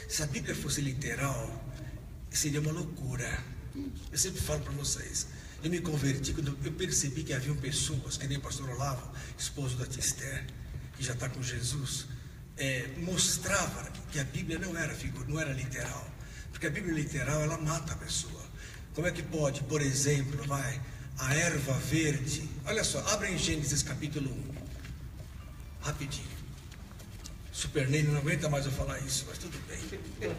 Se a Bíblia fosse literal, seria uma loucura. Eu sempre falo para vocês, eu me converti quando eu percebi que haviam pessoas, que nem o pastor Olavo, esposo da tia Esther, que já está com Jesus, mostrava que a Bíblia não era literal, porque a Bíblia literal, ela mata a pessoa. Como é que pode, por exemplo, a erva verde, olha só, abre em Gênesis capítulo 1, rapidinho. Super Nene não aguenta mais eu falar isso, mas tudo bem.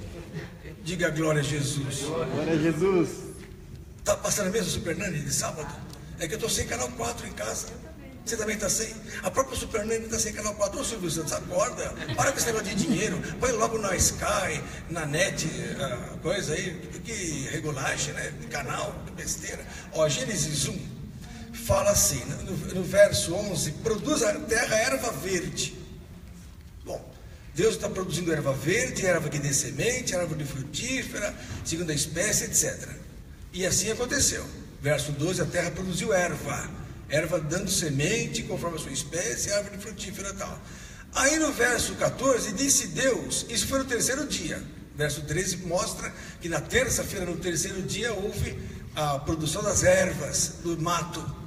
Diga glória a Jesus. Glória a Jesus. Está passando mesmo o Super Nene de sábado? É que eu estou sem canal 4 em casa. Você também está sem? A própria Super Nene está sem canal 4. Ô Silvio Santos, acorda. Para com esse negócio de dinheiro. Põe logo na Sky, na NET, coisa aí. Que regulagem, né? De canal, que besteira. Ó, Gênesis 1 fala assim, no verso 11: produz a terra erva verde. Bom, Deus está produzindo erva verde, erva que dê semente, erva de frutífera, segunda espécie, etc. E assim aconteceu. Verso 12: a terra produziu erva dando semente conforme a sua espécie, árvore frutífera e tal. Aí no verso 14, disse Deus, isso foi no terceiro dia. Verso 13 mostra que na terça-feira, no terceiro dia, houve a produção das ervas do mato.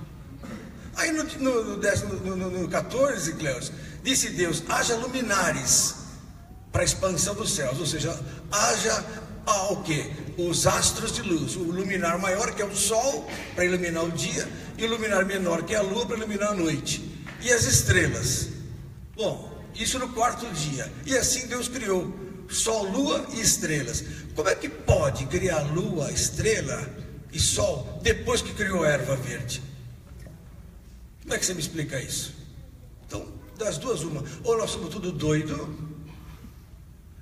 Aí no 14, Cleus, disse Deus, haja luminares para a expansão dos céus, ou seja, haja o quê? Os astros de luz, o luminar maior, que é o sol, para iluminar o dia, e o luminar menor, que é a lua, para iluminar a noite, e as estrelas. Bom, isso no quarto dia, e assim Deus criou sol, lua e estrelas. Como é que pode criar lua, estrela e sol, depois que criou a erva verde? Como é que você me explica isso? Então, das duas uma, ou nós somos tudo doido,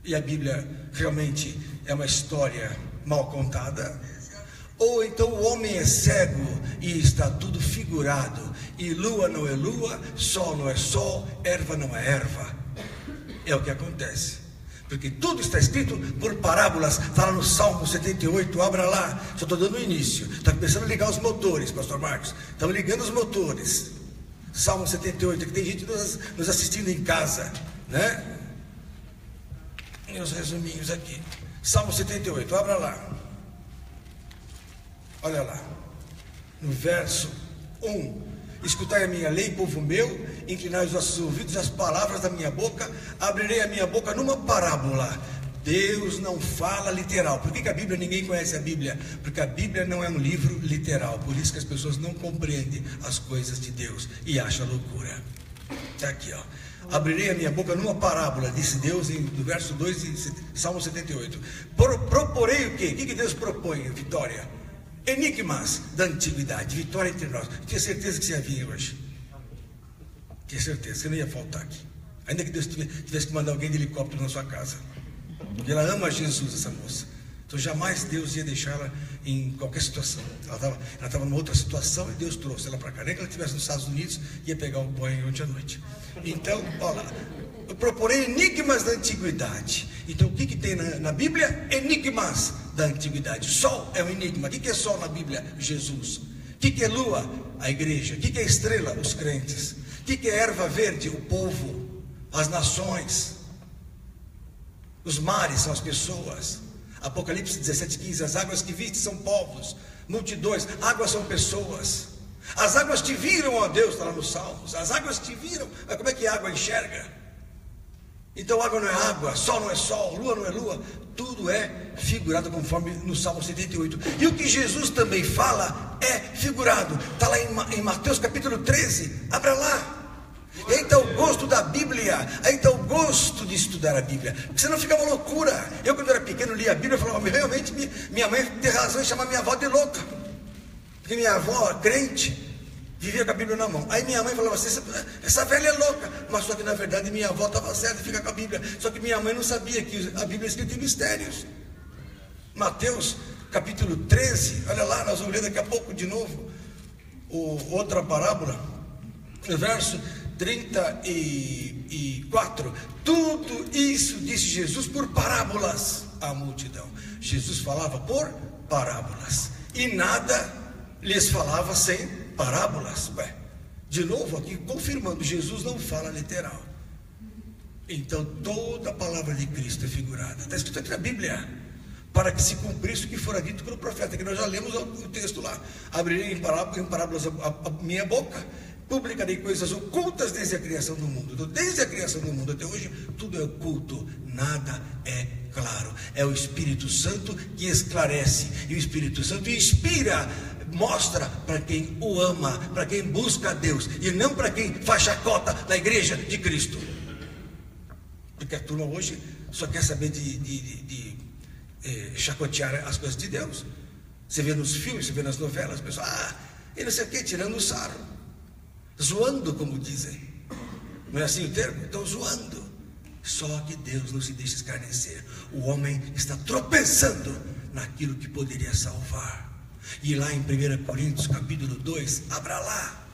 e a Bíblia realmente é uma história mal contada, ou então o homem é cego e está tudo figurado, e lua não é lua, sol não é sol, erva não é erva. É o que acontece, porque tudo está escrito por parábolas. Está lá no Salmo 78, abra lá, só estou dando o início, está começando a ligar os motores, pastor Marcos, estamos ligando os motores. Salmo 78, que tem gente nos assistindo em casa, né? E os resuminhos aqui. Salmo 78, abra lá. Olha lá. No verso 1. Escutai a minha lei, povo meu, inclinai os vossos ouvidos às palavras da minha boca, abrirei a minha boca numa parábola. Deus não fala literal. Por que a Bíblia, ninguém conhece a Bíblia? Porque a Bíblia não é um livro literal. Por isso que as pessoas não compreendem as coisas de Deus e acham loucura. Está aqui, ó. Abrirei a minha boca numa parábola, disse Deus no verso 2 de Salmo 78. Proporei o quê? O que Deus propõe? Vitória. Enigmas da antiguidade, vitória entre nós. Tinha certeza que você ia vir hoje. Tinha certeza que não ia faltar aqui. Ainda que Deus tivesse que mandar alguém de helicóptero na sua casa. Porque ela ama Jesus, essa moça. Então jamais Deus ia deixá-la em qualquer situação. Ela estava numa outra situação e Deus trouxe ela para cá. Nem que ela estivesse nos Estados Unidos, ia pegar o banho ontem à noite. Então, olha lá. Eu proporei enigmas da antiguidade. Então o que tem na Bíblia? Enigmas da antiguidade. Sol é um enigma. O que é sol na Bíblia? Jesus. O que é lua? A igreja. O que é estrela? Os crentes. O que é erva verde? O povo, as nações. Os mares são as pessoas. Apocalipse 17:15, as águas que viste são povos, multidões. Águas são pessoas. As águas te viram, ó Deus, está lá nos Salmos. As águas te viram. Mas como é que a água enxerga? Então água não é água, sol não é sol, lua não é lua. Tudo é figurado conforme no Salmo 78. E o que Jesus também fala é figurado. Está lá em Mateus capítulo 13. Abra lá. E aí está o gosto da Bíblia, aí está o gosto de estudar a Bíblia, porque senão fica uma loucura. Eu quando era pequeno lia a Bíblia e falava, realmente minha mãe tem razão em chamar minha avó de louca, porque minha avó, crente, vivia com a Bíblia na mão. Aí minha mãe falava assim, essa velha é louca, mas só que na verdade minha avó estava certa, fica com a Bíblia. Só que minha mãe não sabia que a Bíblia é escrita em mistérios. Mateus capítulo 13, olha lá, nós vamos ler daqui a pouco de novo outra parábola, no verso 34. Tudo isso disse Jesus por parábolas à multidão. Jesus falava por parábolas e nada lhes falava sem parábolas. De novo aqui confirmando, Jesus não fala literal. Então toda a palavra de Cristo é figurada. está escrito aqui na Bíblia, para que se cumprisse o que fora dito pelo profeta, que nós já lemos o texto lá. Abrirei em parábolas a minha boca, publicarei coisas ocultas desde a criação do mundo. Então, desde a criação do mundo até hoje, tudo é oculto, nada é claro. É o Espírito Santo que esclarece, e o Espírito Santo inspira, mostra para quem o ama, para quem busca a Deus, e não para quem faz chacota na igreja de Cristo. Porque a turma hoje só quer saber de chacotear as coisas de Deus. Você vê nos filmes, você vê nas novelas, o pessoal, e não sei o que, tirando o sarro, zoando, como dizem. Não é assim o termo? Estão zoando. Só que Deus não se deixa escarnecer. O homem está tropeçando naquilo que poderia salvar. E lá em 1 Coríntios capítulo 2, abra lá.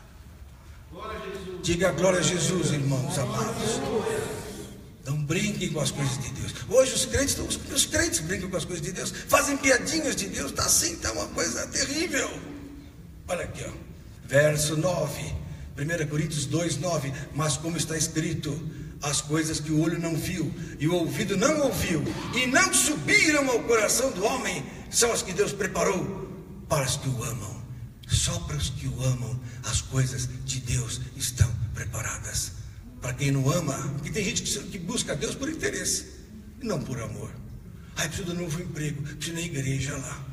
Diga glória a Jesus, irmãos amados. Não brinquem com as coisas de Deus. Hoje os crentes brincam com as coisas de Deus, fazem piadinhas de Deus, está assim, está uma coisa terrível. Olha aqui, ó. Verso 9, 1 Coríntios 2, 9. Mas como está escrito, as coisas que o olho não viu e o ouvido não ouviu e não subiram ao coração do homem, são as que Deus preparou para os que o amam. Só para os que o amam as coisas de Deus estão preparadas. Para quem não ama, porque tem gente que busca Deus por interesse e não por amor. Preciso de um novo emprego, preciso ir na igreja lá.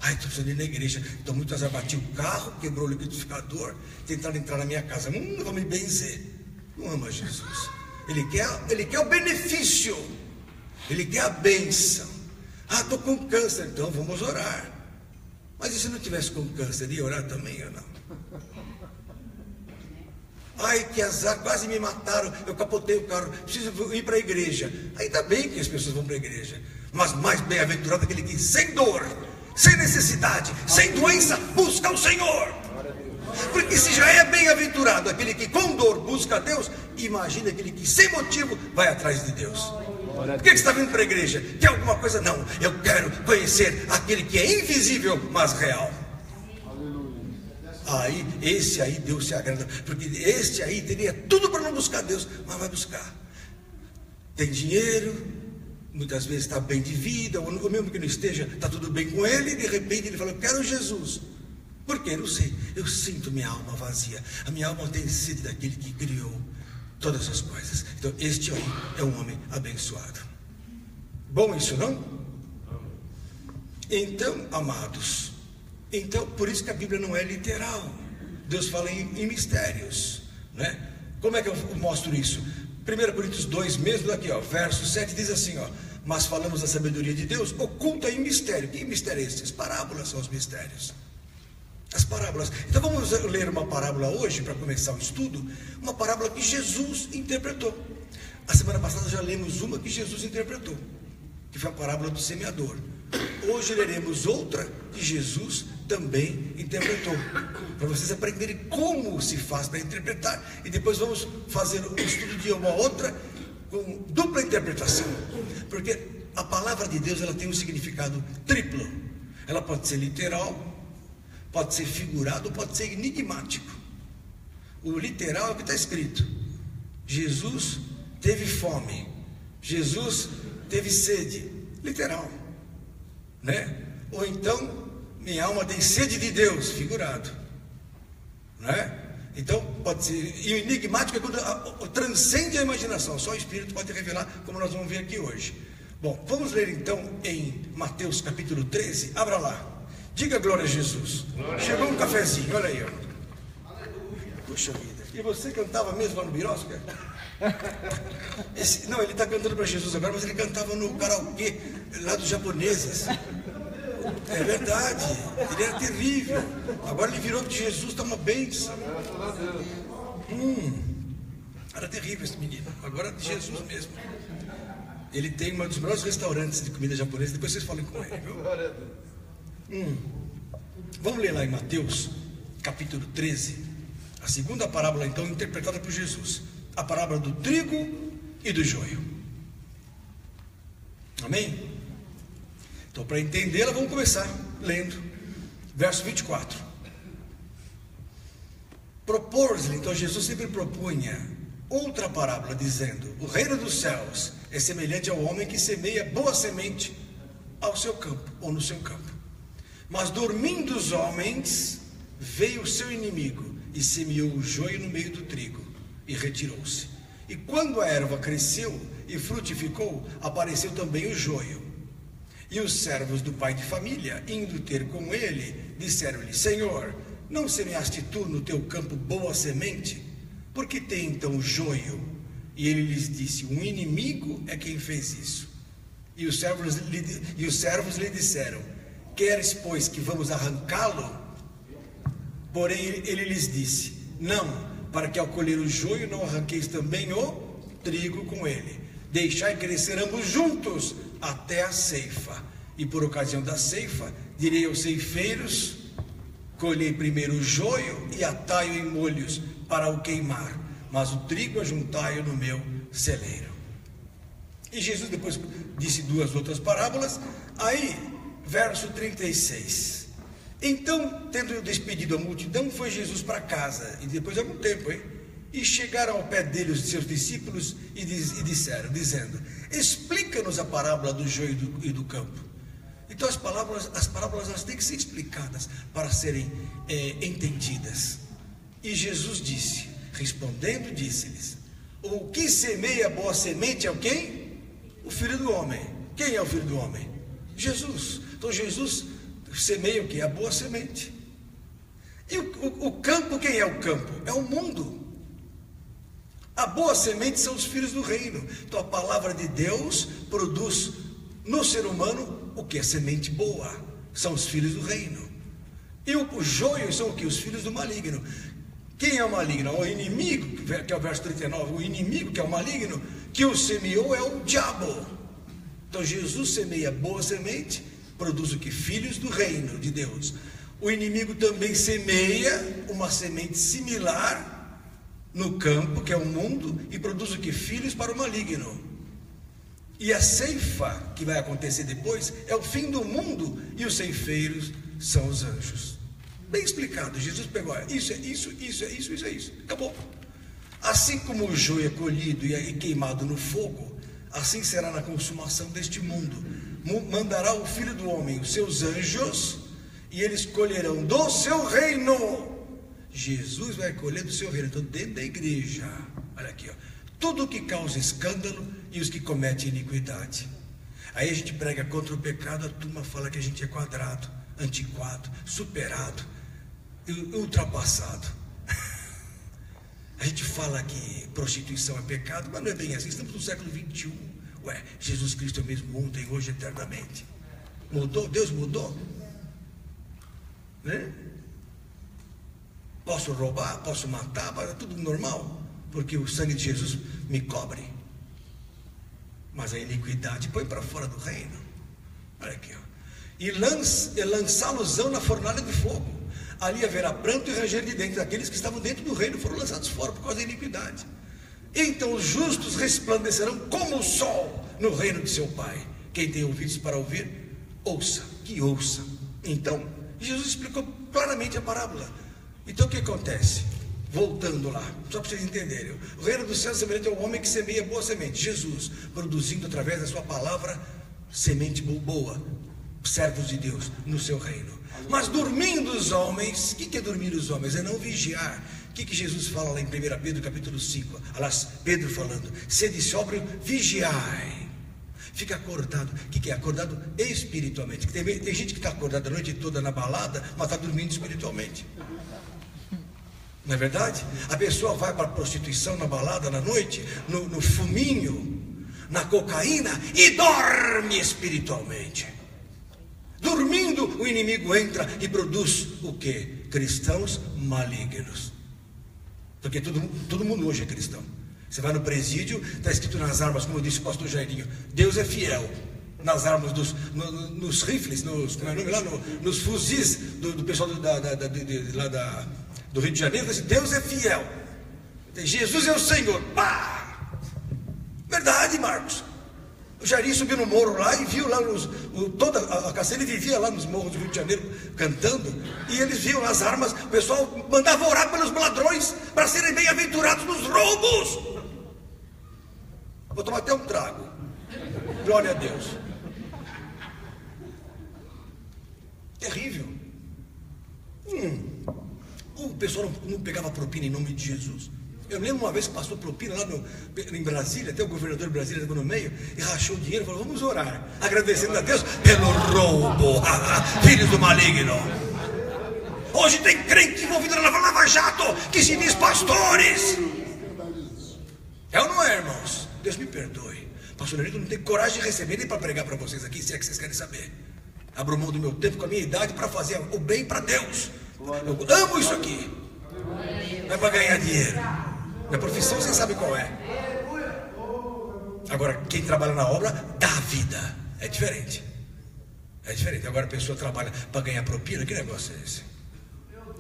Estou precisando ir na igreja. Então muitas vezes bati o carro, quebrou o liquidificador, tentaram entrar na minha casa. Vou me benzer. Não ama Jesus. Ele quer o benefício, ele quer a bênção. Estou com câncer, então vamos orar. Mas e se não tivesse com câncer, ia orar também ou não? Que azar, quase me mataram, eu capotei o carro, preciso ir para a igreja. Ainda bem que as pessoas vão para a igreja, mas mais bem-aventurado é aquele que sem dor, sem necessidade, sem doença, busca o Senhor. Porque se já é bem-aventurado aquele que com dor busca a Deus, imagina aquele que sem motivo vai atrás de Deus. Por que você está vindo para a igreja? Quer alguma coisa? Não, eu quero conhecer aquele que é invisível, mas real. Esse aí Deus se agrada, porque este aí teria tudo para não buscar Deus, mas vai buscar. Tem dinheiro, muitas vezes está bem de vida, ou mesmo que não esteja, está tudo bem com ele, e de repente ele fala, eu quero Jesus. Por quê? Não sei, eu sinto minha alma vazia, a minha alma tem sede daquele que criou todas as coisas. Então este aí é um homem abençoado. Bom isso, não? Então, amados, por isso que a Bíblia não é literal. Deus fala em mistérios, né? Como é que eu mostro isso? 1 Coríntios 2 mesmo, daqui, verso 7 diz assim, mas falamos da sabedoria de Deus oculta em mistério. Que mistério é esse? As parábolas são os mistérios. As parábolas. Então vamos ler uma parábola hoje para começar o estudo. Uma parábola que Jesus interpretou. A semana passada já lemos uma que Jesus interpretou, que foi a parábola do semeador. Hoje leremos outra que Jesus também interpretou, para vocês aprenderem como se faz para interpretar, e depois vamos fazer o estudo de uma outra com dupla interpretação, porque a palavra de Deus ela tem um significado triplo. Ela pode ser literal, pode ser figurado, pode ser enigmático. O literal é o que está escrito: Jesus teve fome, Jesus teve sede, literal, né? Ou então, minha alma tem sede de Deus, figurado, né? Então pode ser. E o enigmático é quando transcende a imaginação, só o Espírito pode revelar, como nós vamos ver aqui hoje. Bom, vamos ler então em Mateus capítulo 13, abra lá, diga glória a Jesus. Chegou um cafezinho, olha aí, Puxa vida, e você cantava mesmo lá no Birosca? Não, ele está cantando para Jesus agora, mas ele cantava no karaokê lá dos japoneses. É verdade, ele era terrível. Agora ele virou de Jesus, está uma bênção. Era terrível esse menino, agora é de Jesus mesmo. Ele tem um dos melhores restaurantes de comida japonesa, depois vocês falem com ele, viu? Vamos ler lá em Mateus capítulo 13, a segunda parábola então interpretada por Jesus, a parábola do trigo e do joio. Amém? Então, para entendê-la, vamos começar lendo verso 24. Propor-lhe, então Jesus sempre propunha outra parábola, dizendo: o reino dos céus é semelhante ao homem que semeia boa semente ao seu campo, ou no seu campo. Mas dormindo os homens, veio o seu inimigo e semeou o joio no meio do trigo e retirou-se. E quando a erva cresceu e frutificou, apareceu também o joio. E os servos do pai de família, indo ter com ele, disseram-lhe: Senhor, não semeaste tu no teu campo boa semente? Por que tem então o joio? E ele lhes disse: um inimigo é quem fez isso. E os servos lhe disseram: queres, pois, que vamos arrancá-lo? Porém ele lhes disse: não, para que ao colher o joio não arranqueis também o trigo com ele. Deixai crescer ambos juntos até a ceifa. E por ocasião da ceifa, direi aos ceifeiros: colhei primeiro o joio e atai-o em molhos para o queimar, mas o trigo ajuntai-o no meu celeiro. E Jesus depois disse duas outras parábolas. Aí, verso 36. Então, tendo despedido a multidão, foi Jesus para casa, e depois de algum tempo, e chegaram ao pé dele os seus discípulos e disseram, dizendo: explica-nos a parábola do joio e do campo. Então as parábolas elas têm que ser explicadas para serem entendidas. E Jesus disse, respondendo, disse-lhes: o que semeia boa semente é o quem? O Filho do Homem. Quem é o Filho do Homem? Jesus. Então Jesus semeia o que? A boa semente. E o campo, quem é o campo? É o mundo. A boa semente são os filhos do reino. Então a palavra de Deus produz no ser humano o que? A semente boa. São os filhos do reino. E o joio são o que? Os filhos do maligno. Quem é o maligno? O inimigo, que é o verso 39. O inimigo, que é o maligno, que o semeou, é o diabo. Então Jesus semeia boa semente, produz o que? Filhos do reino de Deus. O inimigo também semeia uma semente similar no campo, que é o mundo, e produz o que? Filhos para o maligno. E a ceifa que vai acontecer depois é o fim do mundo, e os ceifeiros são os anjos. Bem explicado. Jesus pegou: isso é isso, isso é isso, isso é isso. Acabou. Assim como o joio é colhido e queimado no fogo, assim será na consumação deste mundo. Mandará o Filho do Homem os seus anjos, e eles colherão do seu reino. Jesus vai colher do seu reino. Então, dentro da igreja, olha aqui, ó, tudo que causa escândalo e os que cometem iniquidade. Aí a gente prega contra o pecado, a turma fala que a gente é quadrado, antiquado, superado, ultrapassado. A gente fala que prostituição é pecado, mas não é bem assim. Estamos no século 21. Ué, Jesus Cristo é o mesmo ontem, hoje, eternamente. Mudou? Deus mudou? Né? Posso roubar, posso matar, é tudo normal, porque o sangue de Jesus me cobre. Mas a iniquidade põe para fora do reino. Olha aqui, ó. E lançá-los-ão na fornalha de fogo. Ali haverá pranto e ranger de dentes. Aqueles que estavam dentro do reino foram lançados fora por causa da iniquidade. Então os justos resplandecerão como o sol no reino de seu Pai. Quem tem ouvidos para ouvir, ouça, que ouça. Então, Jesus explicou claramente a parábola. Então o que acontece? Voltando lá, só para vocês entenderem: o reino dos céus é semelhante ao homem que semeia boa semente. Jesus, produzindo através da sua palavra semente boa, servos de Deus no seu reino. Mas dormindo os homens, o que é dormir os homens? É não vigiar. O que Jesus fala lá em 1 Pedro capítulo 5? Aliás, Pedro falando: sede sóbrio, vigiai. Fica acordado. O que é? Acordado espiritualmente. Tem gente que está acordada a noite toda na balada, mas está dormindo espiritualmente. Não é verdade? A pessoa vai para a prostituição na balada na noite, no fuminho, na cocaína, e dorme espiritualmente. Dormindo, o inimigo entra e produz o quê? Cristãos malignos. Porque todo mundo hoje é cristão. Você vai no presídio, está escrito nas armas, como disse o pastor Jairinho: Deus é fiel. Nas armas, nos rifles, nos fuzis do pessoal do Rio de Janeiro, Deus é fiel. Jesus é o Senhor. Pá! Verdade, Marcos. O Jair subiu no morro lá e viu lá toda a caçada. Ele vivia lá nos morros do Rio de Janeiro cantando, e eles viam as armas. O pessoal mandava orar pelos ladrões para serem bem-aventurados nos roubos. Vou tomar até um trago. Glória a Deus. Terrível. O pessoal não pegava propina em nome de Jesus. Eu lembro uma vez que passou propina lá em Brasília, até o governador de Brasília estava no meio e rachou o dinheiro e falou: vamos orar, agradecendo a Deus pelo roubo, filhos do maligno. Hoje tem crente envolvido na Lava Jato que se diz pastores. É ou não é, irmãos? Deus me perdoe. Pastor Nerito não tem coragem de receber nem para pregar para vocês aqui, se é que vocês querem saber. Abro mão do meu tempo com a minha idade para fazer o bem para Deus. Eu amo isso aqui. Não é para ganhar dinheiro. Minha profissão vocês sabem qual é. Agora, quem trabalha na obra dá vida. É diferente. É diferente. Agora a pessoa trabalha para ganhar propina. Que negócio é esse?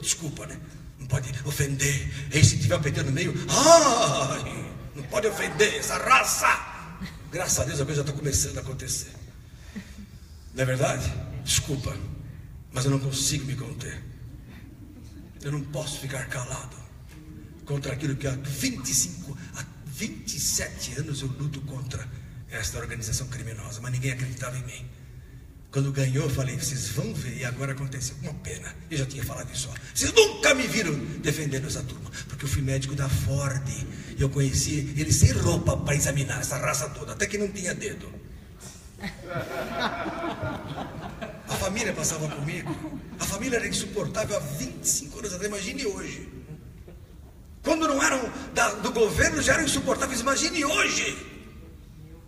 Desculpa, né? Não pode ofender. E se tiver ofendendo no meio, ai, não pode ofender essa raça. Graças a Deus a coisa já está começando a acontecer. Não é verdade? Desculpa, mas eu não consigo me conter. Eu não posso ficar calado contra aquilo que há 27 anos eu luto contra esta organização criminosa, mas ninguém acreditava em mim. Quando ganhou, eu falei: vocês vão ver, e agora aconteceu. Uma pena, eu já tinha falado isso. Vocês nunca me viram defendendo essa turma, porque eu fui médico da Ford, e eu conheci eles sem roupa para examinar essa raça toda, até que não tinha dedo. A família passava comigo. A família era insuportável há 25 anos atrás. Imagine hoje. Quando não eram do governo, já eram insuportáveis. Imagine hoje.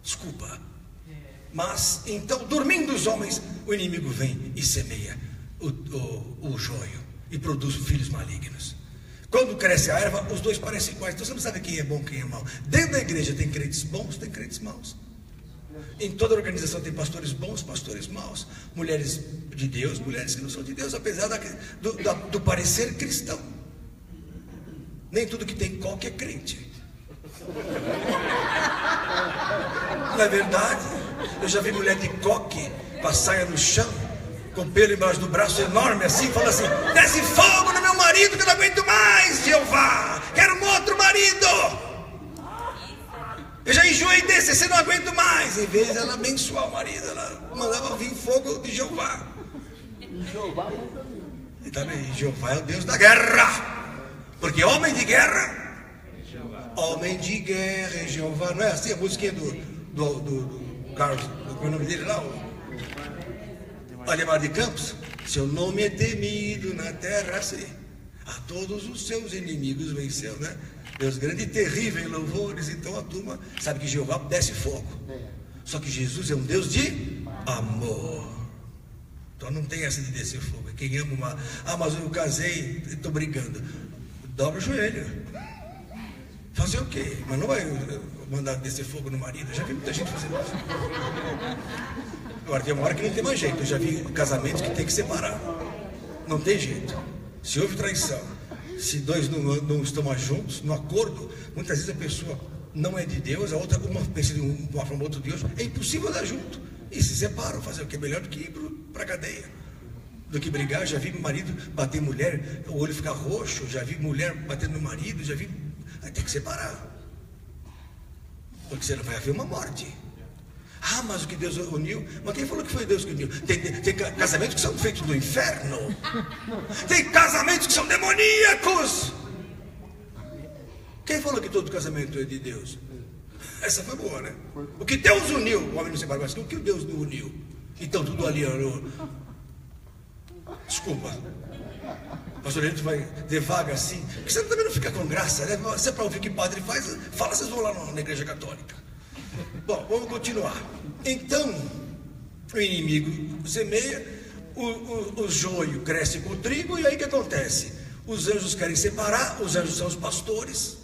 Desculpa. Mas então, dormindo os homens, o inimigo vem e semeia o joio e produz filhos malignos. Quando cresce a erva, os dois parecem iguais. Então você não sabe quem é bom, quem é mau. Dentro da igreja tem crentes bons, tem crentes maus. Em toda organização tem pastores bons, pastores maus, mulheres de Deus, mulheres que não são de Deus, apesar do parecer cristão. Nem tudo que tem coque é crente. Não é verdade? Eu já vi mulher de coque com a saia no chão, com pelo embaixo do braço enorme assim, fala assim: desce fogo no meu marido que eu não aguento mais, Jeová, quero um outro marido. Eu já enjoei desse, você não aguento mais. Em vez de ela abençoar o marido, ela mandava vir fogo de Jeová. E também, Jeová é o Deus da guerra. Porque homem de guerra, homem de guerra é Jeová. Não é assim a musiquinha do Carlos, qual é o nome dele lá? O Ademar de Campos. Seu nome é temido na terra, assim. A todos os seus inimigos venceu, né? Deus grande e terrível em louvores. Então a turma sabe que Jeová desce fogo. Só que Jesus é um Deus de amor. Então não tem essa de descer fogo. Quem ama uma... mas eu casei, estou brigando. Dobra o joelho. Fazer o quê? Mas não vai mandar descer fogo no marido. Eu já vi muita gente fazendo isso. Agora tem uma hora que não tem mais jeito. Eu já vi casamentos que tem que separar. Não tem jeito. Se houve traição, se dois não estão mais juntos, no acordo, muitas vezes a pessoa não é de Deus, a outra, uma pensa de uma forma ou outra de Deus, é impossível andar junto. E se separam, fazer o que é melhor do que ir para a cadeia. Do que brigar. Já vi marido bater mulher, o olho ficar roxo, já vi mulher batendo no marido, já vi. Aí tem que separar. Porque senão vai haver uma morte. Mas o que Deus uniu? Mas quem falou que foi Deus que uniu? Tem casamentos que são feitos do inferno. Tem casamentos que são demoníacos. Quem falou que todo casamento é de Deus? Essa foi boa, né? O que Deus uniu, o homem não separa, mas o que Deus não uniu? Então tudo ali, desculpa. Pastor Elito vai devagar assim, porque você também não fica com graça, né? Você é para ouvir o que o padre faz, fala, vocês vão lá na igreja católica. Bom, vamos continuar. Então, o inimigo semeia, o joio cresce com o trigo, e aí o que acontece? Os anjos querem separar, os anjos são os pastores.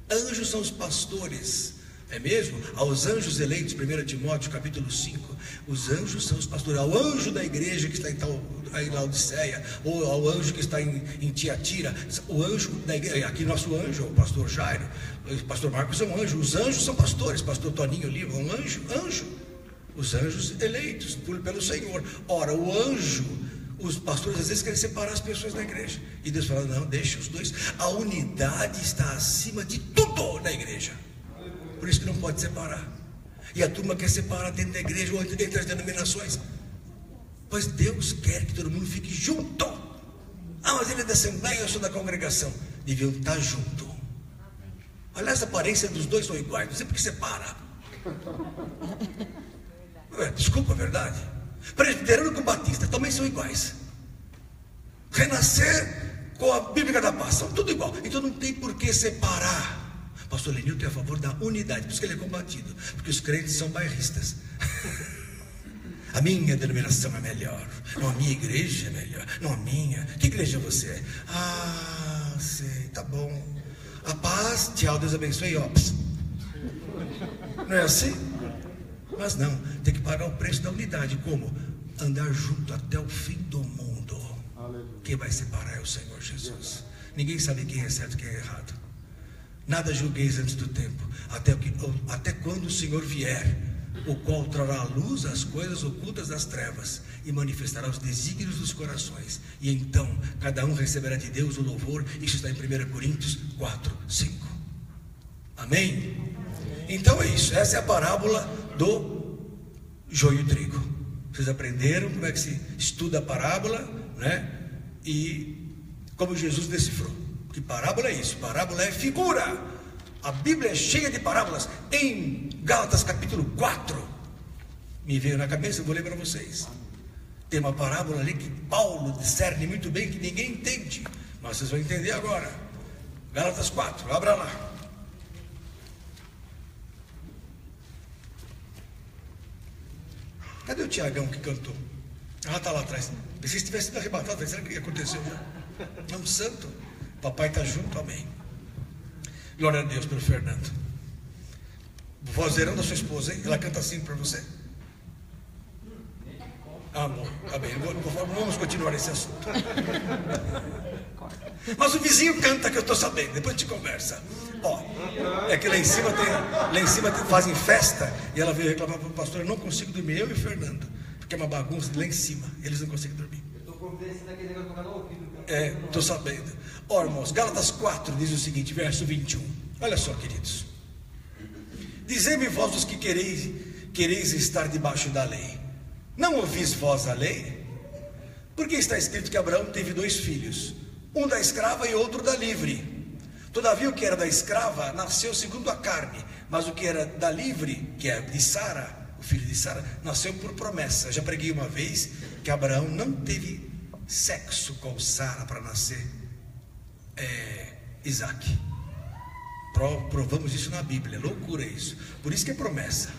Anjos são os pastores, é mesmo? Aos anjos eleitos, 1 Timóteo capítulo 5, os anjos são os pastores. Ao anjo da igreja que está em Laodiceia, ou ao anjo que está em Tiatira, o anjo da igreja, aqui nosso anjo, o pastor Jairo, o pastor Marcos é um anjo. Os anjos são pastores, pastor Toninho Oliva é um anjo, os anjos eleitos pelo Senhor. Ora, o anjo, os pastores às vezes querem separar as pessoas da igreja, e Deus fala: não, deixa os dois, a unidade está acima de tudo na igreja. Por isso que não pode separar. E a turma quer separar dentro da igreja ou entre as denominações. Pois Deus quer que todo mundo fique junto. Ah, mas ele é da Assembleia, eu sou da congregação. Deviam estar junto. Aliás, a aparência dos dois são iguais, não sei por que separa. Desculpa, a verdade. Presbiteriano com Batista também são iguais. Renascer com a Bíblia da Paz, são tudo igual. Então não tem por que separar. Pastor Lenilton é a favor da unidade, por isso que ele é combatido, porque os crentes são bairristas. A minha denominação é melhor, não, a minha igreja é melhor, não, a minha. Que igreja você é? Ah, sei, tá bom. A paz, tchau, Deus abençoe, ó. Não é assim? Mas não, tem que pagar o preço da unidade. Como? Andar junto até o fim do mundo. Quem vai separar é o Senhor Jesus. Ninguém sabe quem é certo e quem é errado. Nada julgueis antes do tempo, até quando o Senhor vier, o qual trará à luz as coisas ocultas das trevas e manifestará os desígnios dos corações. E então cada um receberá de Deus o louvor. Isso está em 1 Coríntios 4:5. Amém? Então é isso, essa é a parábola do joio e trigo. Vocês aprenderam como é que se estuda a parábola, né? E como Jesus decifrou. Que parábola é isso? Parábola é figura. A Bíblia é cheia de parábolas. Em Gálatas capítulo 4, me veio na cabeça, eu vou ler para vocês. Tem uma parábola ali que Paulo discerne muito bem, que ninguém entende, mas vocês vão entender agora. Gálatas 4, abra lá. Cadê o Tiagão que cantou? Ah, está lá atrás. Pensei que tivesse sido arrebatado. Será que aconteceu já? É um santo. Papai está junto, amém. Glória a Deus pelo Fernando. Vozeirão da sua esposa, hein? Ela canta assim para você. Amor, tá bem. Vamos continuar esse assunto. Mas o vizinho canta, que eu estou sabendo. Depois a gente conversa. Ó, é que lá em cima fazem festa. E ela veio reclamar para o pastor: eu não consigo dormir, eu e o Fernando, porque é uma bagunça lá em cima. Eles não conseguem dormir. Eu estou conversando aquele negócio do canal ouvido. Estou sabendo. Ó, irmãos, Gálatas 4 diz o seguinte, verso 21. Olha só, queridos. Dizei-me vós os que quereis estar debaixo da lei. Não ouvis vós a lei? Porque está escrito que Abraão teve 2 filhos, um da escrava e outro da livre. Todavia o que era da escrava nasceu segundo a carne, mas o que era da livre, que é de Sara, o filho de Sara, nasceu por promessa. Já preguei uma vez que Abraão não teve sexo com Sara para nascer Isaac. Provamos isso na Bíblia. Loucura isso. Por isso que é promessa.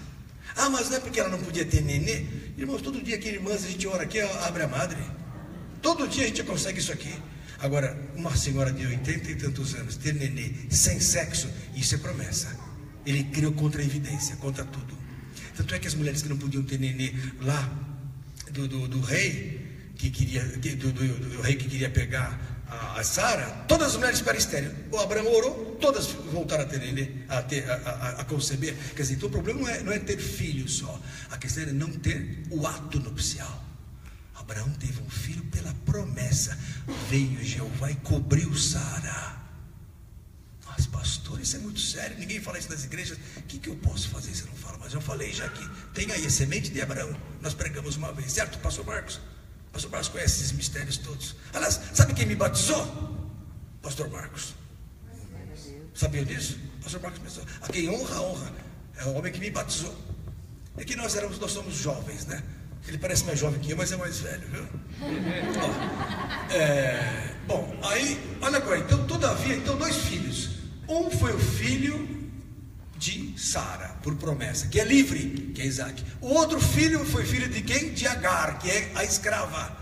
Ah, mas não é porque ela não podia ter nenê? Irmãos, todo dia aqui, irmãs, a gente ora aqui, abre a madre. Todo dia a gente consegue isso aqui. Agora, uma senhora de 80 e tantos anos ter nenê sem sexo, isso é promessa. Ele criou contra a evidência, contra tudo. Tanto é que as mulheres que não podiam ter nenê lá do rei que queria do rei que queria pegar a Sara, todas as mulheres ficaram estéreis. O Abraão orou, todas voltaram a ter nenê, a conceber. Quer dizer, então o problema não é ter filho só, a questão é não ter o ato nupcial. Abraão teve um filho pela promessa. Veio Jeová e cobriu Sara. Mas pastor, isso é muito sério, ninguém fala isso nas igrejas. O que eu posso fazer se eu não falo? Mas eu falei já que tem aí a semente de Abraão. Nós pregamos uma vez, certo, pastor Marcos? Pastor Marcos conhece esses mistérios todos. Aliás, sabe quem me batizou? Pastor Marcos. Sabia disso? Pastor Marcos pensou: a quem honra, honra. É o homem que me batizou. É que nós somos jovens, né? Ele parece mais jovem que eu, mas é mais velho, viu? Bom, aí, olha agora, então, todavia, 2 filhos. Um foi o filho de Sara, por promessa, que é livre, que é Isaac. O outro filho foi filho de quem? De Agar, que é a escrava.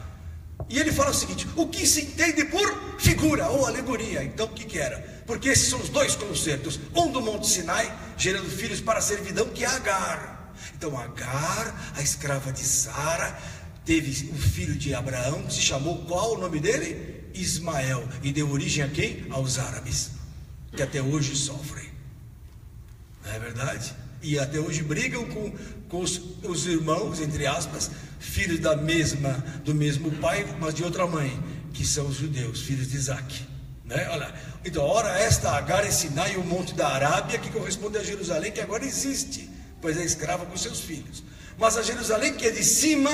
E ele fala o seguinte: o que se entende por figura ou alegoria. Então o que era? Porque esses são os 2 concertos, um do Monte Sinai, gerando filhos para a servidão, que é Agar. Então Agar, a escrava de Sara, teve um filho de Abraão, que se chamou, qual o nome dele? Ismael. E deu origem a quem? Aos árabes, que até hoje sofrem. Não é verdade? E até hoje brigam com os irmãos, entre aspas, filhos do mesmo pai, mas de outra mãe, que são os judeus, filhos de Isaac. né? Olha, então, ora esta Agar e Sinai, o monte da Arábia, que corresponde a Jerusalém, que agora existe, pois é escrava com seus filhos. Mas a Jerusalém que é de cima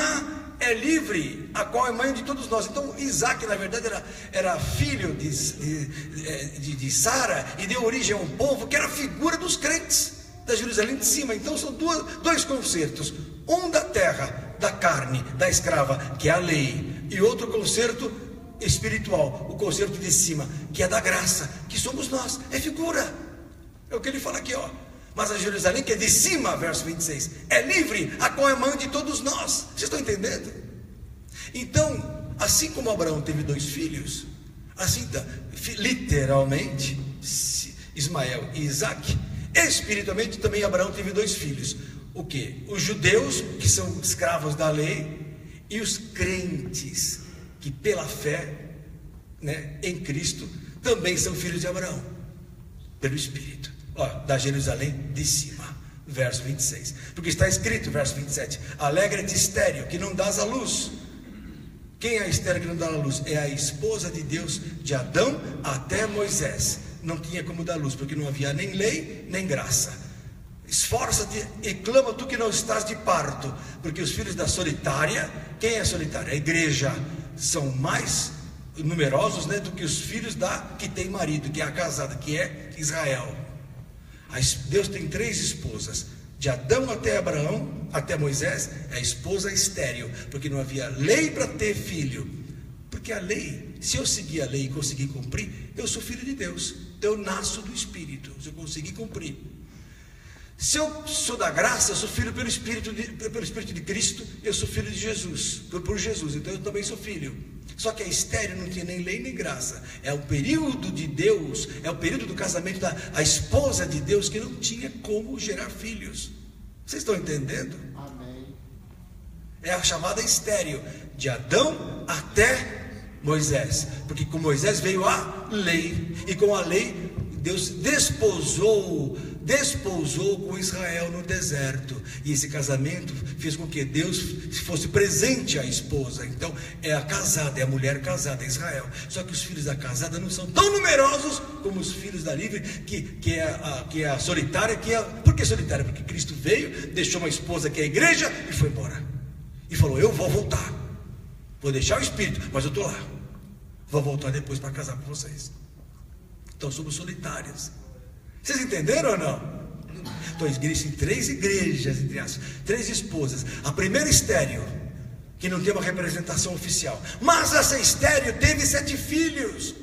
é livre, a qual é mãe de todos nós. Então Isaac, na verdade, era filho de Sara, e deu origem a um povo que era a figura dos crentes da Jerusalém de cima. Então são dois concertos, um da terra, da carne, da escrava, que é a lei, e outro concerto espiritual, o concerto de cima, que é da graça, que somos nós. É figura, é o que ele fala aqui, ó. Mas a Jerusalém que é de cima, verso 26, é livre, a qual é mãe de todos nós. Vocês estão entendendo? Então, assim como Abraão teve 2 filhos, assim literalmente Ismael e Isaac, espiritualmente também Abraão teve 2 filhos. O que? Os judeus, que são escravos da lei, e os crentes, que pela fé, né, em Cristo, também são filhos de Abraão, pelo Espírito. Ó, da Jerusalém de cima, verso 26, porque está escrito, verso 27, alegra-te estéril, que não dás a luz. Quem é a estéril que não dá a luz? É a esposa de Deus, de Adão até Moisés. Não tinha como dar luz, porque não havia nem lei, nem graça. Esforça-te e clama tu que não estás de parto, porque os filhos da solitária, quem é solitária? A igreja, são mais numerosos, né, do que os filhos da que tem marido, que é a casada, que é Israel. Deus tem 3 esposas, de Adão até Abraão, até Moisés, é a esposa estéril, porque não havia lei para ter filho. Porque a lei, se eu seguir a lei e conseguir cumprir, eu sou filho de Deus, então eu nasço do Espírito, se eu conseguir cumprir. Se eu sou da graça, eu sou filho pelo Espírito de Cristo, eu sou filho de Jesus, por Jesus, então eu também sou filho. Só que a estéril não tinha nem lei nem graça. É o período de Deus, é o período do casamento da esposa de Deus, que não tinha como gerar filhos. Vocês estão entendendo? Amém. É a chamada estéril, de Adão até Moisés, porque com Moisés veio a lei, e com a lei Deus desposou com Israel no deserto, e esse casamento fez com que Deus fosse presente à esposa. Então é a casada, é a mulher casada, é Israel. Só que os filhos da casada não são tão numerosos como os filhos da livre, que é a solitária, por que solitária? Porque Cristo veio, deixou uma esposa que é a igreja e foi embora, e falou, eu vou voltar, vou deixar o Espírito, mas eu estou lá, vou voltar depois para casar com vocês. Então somos solitárias. Vocês entenderam ou não? Então existem 3 igrejas, entre aspas, 3 esposas. A primeira estéril, que não tem uma representação oficial, mas essa estéril teve 7 filhos.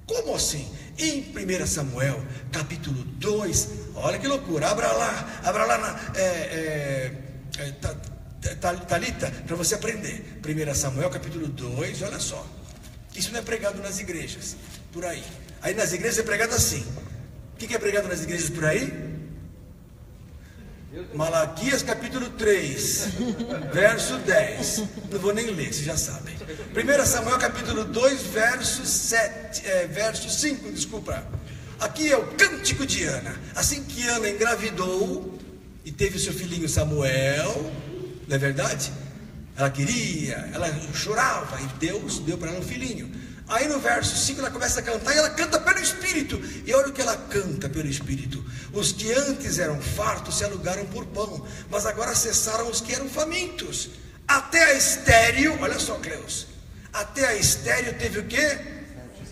Como assim? Em 1 Samuel, capítulo 2, olha que loucura, abra lá na Talita, para você aprender. 1 Samuel, capítulo 2, olha só. Isso não é pregado nas igrejas, por aí. Aí nas igrejas é pregado assim. O que é pregado nas igrejas por aí? Malaquias capítulo 3, verso 10. Não vou nem ler, vocês já sabem. 1 Samuel capítulo 2, verso 5, desculpa. Aqui é o cântico de Ana. Assim que Ana engravidou e teve o seu filhinho Samuel, não é verdade? Ela queria, ela chorava, e Deus deu para ela um filhinho. Aí no verso 5 ela começa a cantar, e ela canta pelo Espírito. E olha o que ela canta pelo Espírito: os que antes eram fartos se alugaram por pão, mas agora cessaram os que eram famintos. Até a estéril, olha só, Cleus, até a estéril teve o quê?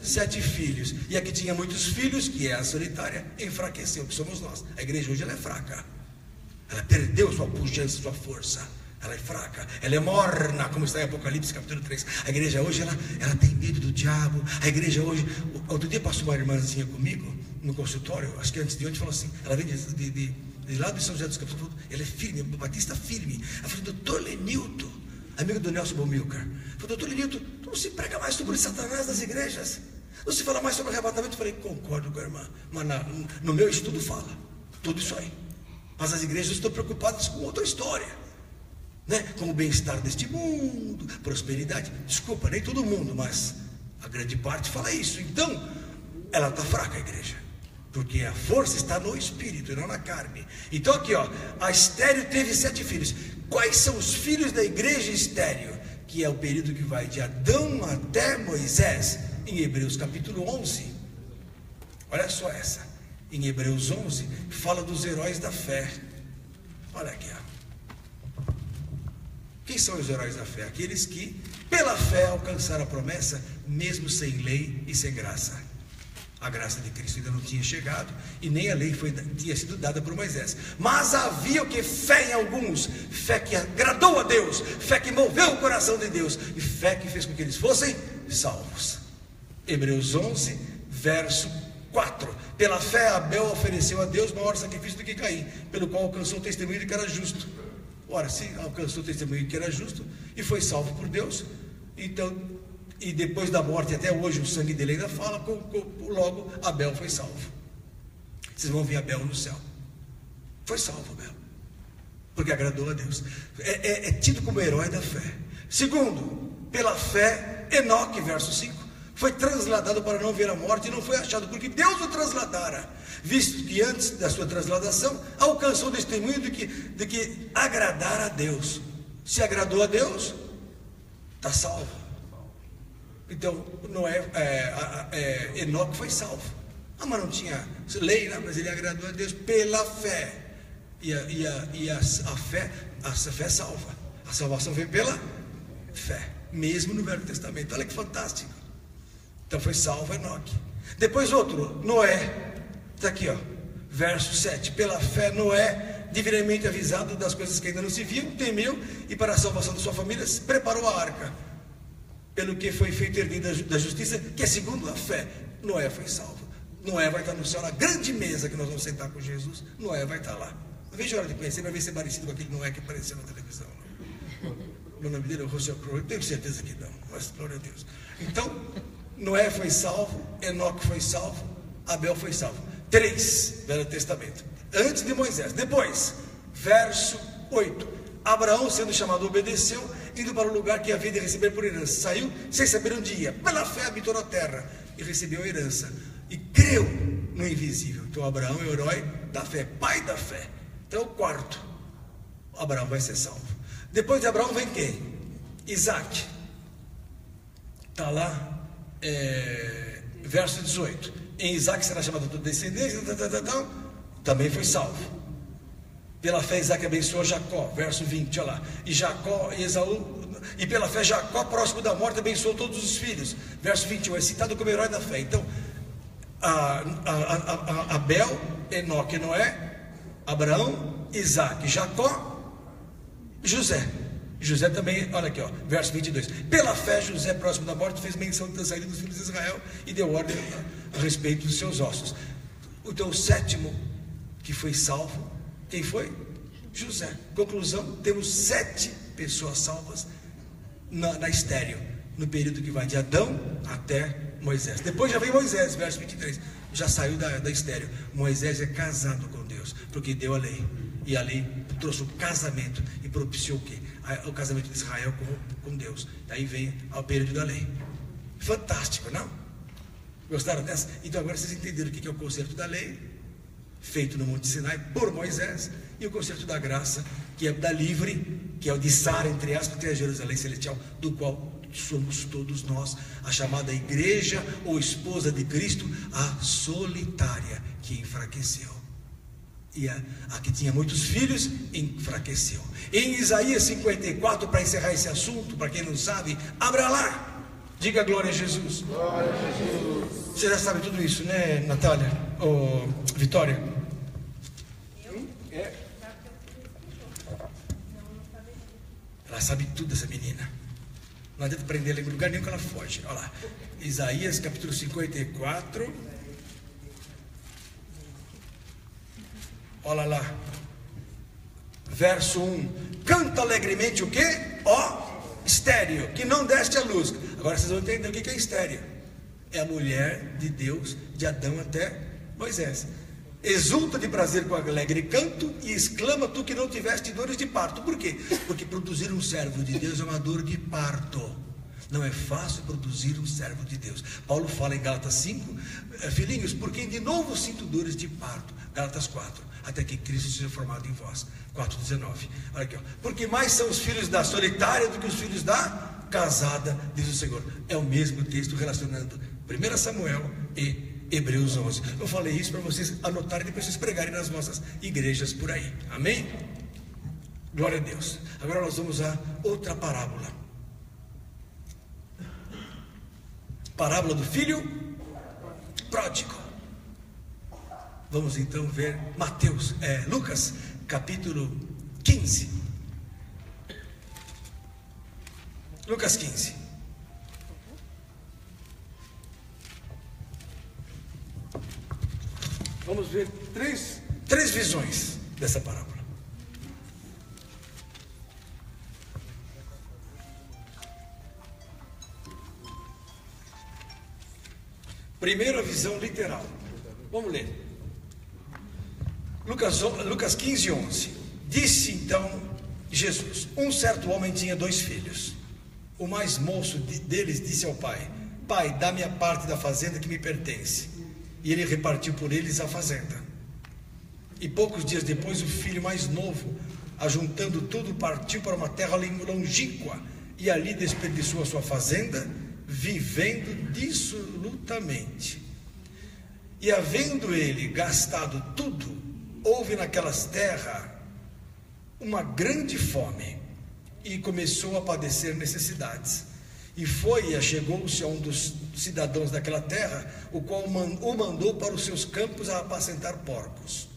7 filhos. E a que tinha muitos filhos, que é a solitária, enfraqueceu, que somos nós. A igreja hoje ela é fraca, ela perdeu sua pujança, sua força. Ela é fraca, ela é morna, como está em Apocalipse capítulo 3. A igreja hoje, ela tem medo do diabo. A igreja hoje, outro dia passou uma irmãzinha comigo no consultório, acho que antes de ontem, falou assim, ela vem de lá de São José dos Campos, ela é firme, batista firme. Ela falou, doutor Lenilton, amigo do Nelson Bomilcar, falou, doutor Lenilton, tu não se prega mais sobre Satanás nas igrejas? Não se fala mais sobre arrebatamento? Eu falei, concordo com a irmã, mas no meu estudo fala tudo isso aí. Mas as igrejas estão preocupadas com outra história, né? Como o bem-estar deste mundo, prosperidade. Desculpa, nem todo mundo, mas a grande parte fala isso. Então, ela está fraca, a igreja, porque a força está no Espírito e não na carne. Então aqui, ó, a estéril teve 7 filhos. Quais são os filhos da igreja estéril? Que é o período que vai de Adão até Moisés. em Hebreus capítulo 11, olha só essa, em Hebreus 11, fala dos heróis da fé. Olha aqui, ó. Quem são os heróis da fé? Aqueles que, pela fé, alcançaram a promessa, mesmo sem lei e sem graça. A graça de Cristo ainda não tinha chegado, e nem a lei tinha sido dada por Moisés. Mas havia o que? Fé em alguns, fé que agradou a Deus, fé que moveu o coração de Deus, e fé que fez com que eles fossem salvos. Hebreus 11, verso 4. Pela fé Abel ofereceu a Deus maior sacrifício do que Caim, pelo qual alcançou o testemunho de que era justo. Ora, se alcançou o testemunho de que era justo e foi salvo por Deus, então, e depois da morte até hoje o sangue dele ainda fala, logo Abel foi salvo. Vocês vão ver Abel no céu. Foi salvo Abel, porque agradou a Deus. É tido como herói da fé. Segundo, pela fé, Enoque, verso 5, foi transladado para não ver a morte, e não foi achado, porque Deus o transladara, visto que antes da sua transladação alcançou o testemunho de que agradara a Deus. Se agradou a Deus, está salvo. Então, Enoque foi salvo. Mas não tinha lei, né? Mas ele agradou a Deus pela fé. E a fé salva. A salvação vem pela fé, mesmo no Velho Testamento. Olha que fantástico. Então foi salvo Enoque. Depois outro, Noé. Está aqui, ó, verso 7. Pela fé Noé, divinamente avisado das coisas que ainda não se viam, temeu, e para a salvação de sua família preparou a arca, pelo que foi feito herdeiro da justiça, que é segundo a fé. Noé foi salvo. Noé vai estar no céu, na grande mesa que nós vamos sentar com Jesus. Noé vai estar lá. Não vejo a hora de conhecer, vai ver se é parecido com aquele Noé que apareceu na televisão. O nome dele é Rossel Crowe, eu tenho certeza que não, mas glória a Deus. Então, Noé foi salvo, Enoque foi salvo, Abel foi salvo. 3, Velho Testamento, antes de Moisés. Depois, verso 8, Abraão, sendo chamado, obedeceu, indo para o lugar que havia de receber por herança. Saiu sem saber onde ia, pela fé habitou na terra e recebeu a herança, e creu no invisível. Então Abraão é o herói da fé, pai da fé. Então, o quarto, Abraão vai ser salvo. Depois de Abraão vem quem? Isaac. Está lá, verso 18. Em Isaac será chamado de descendência, também foi salvo. Pela fé Isaac abençoou Jacó, verso 20, olha lá. E Jacó e Esaú, e pela fé Jacó, próximo da morte, abençoou todos os filhos, verso 21, é citado como herói da fé. Então, Abel, Enoque, Noé, Abraão, Isaac, Jacó, José. José também, olha aqui, ó, verso 22. Pela fé José, próximo da morte, fez menção da saída dos filhos de Israel e deu ordem a respeito dos seus ossos. Então, o sétimo que foi salvo, quem foi? José. Conclusão, temos 7 pessoas salvas na estéreo, no período que vai de Adão até Moisés. Depois já vem Moisés, verso 23, já saiu da estéreo. Moisés é casado com Deus, porque deu a lei, e a lei trouxe o casamento e propiciou o quê? O casamento de Israel com Deus. Daí vem ao período da lei. Fantástico, não? Gostaram dessa? Então agora vocês entenderam o que é o concerto da lei, feito no Monte Sinai por Moisés, e o concerto da graça, que é da livre, que é o de Sara, entre aspas, que é a Jerusalém celestial, do qual somos todos nós, a chamada igreja ou esposa de Cristo, a solitária, que enfraqueceu. E a que tinha muitos filhos, enfraqueceu. Em Isaías 54, para encerrar esse assunto, para quem não sabe, abra lá, diga glória a Jesus. Glória a Jesus. Você já sabe tudo isso, né, Natália? Ou Vitória? Ela sabe tudo, essa menina. Não adianta prender ela em lugar nenhum que ela foge. Olha lá, Isaías capítulo 54. Olha lá, verso 1. Canta alegremente o quê? Ó, estéreo, que não deste a luz. Agora vocês vão entender o que é estéreo. É a mulher de Deus, de Adão até Moisés. Exulta de prazer com alegre canto e exclama, tu que não tiveste dores de parto. Por quê? Porque produzir um servo de Deus é uma dor de parto. Não é fácil produzir um servo de Deus. Paulo fala em Gálatas 5, filhinhos, porque de novo sinto dores de parto. Gálatas 4, até que Cristo seja formado em vós. 4:19. Olha aqui, ó. Porque mais são os filhos da solitária do que os filhos da casada, diz o Senhor. É o mesmo texto relacionando 1 Samuel e Hebreus 11. Eu falei isso para vocês anotarem e depois vocês pregarem nas nossas igrejas por aí. Amém? Glória a Deus. Agora nós vamos a outra parábola. Parábola do filho pródigo. Vamos então ver Lucas capítulo 15. Lucas 15. Vamos ver três visões dessa parábola. Primeira visão literal. Vamos ler. Lucas 15, 11. Disse então Jesus: um certo homem tinha 2 filhos. O mais moço deles disse ao pai: Pai, dá-me a parte da fazenda que me pertence. E ele repartiu por eles a fazenda. E poucos dias depois, o filho mais novo, ajuntando tudo, partiu para uma terra longínqua e ali desperdiçou a sua fazenda, vivendo dissolutamente. E havendo ele gastado tudo, houve naquelas terras uma grande fome e começou a padecer necessidades. E foi e achegou-se a um dos cidadãos daquela terra, o qual o mandou para os seus campos a apacentar porcos.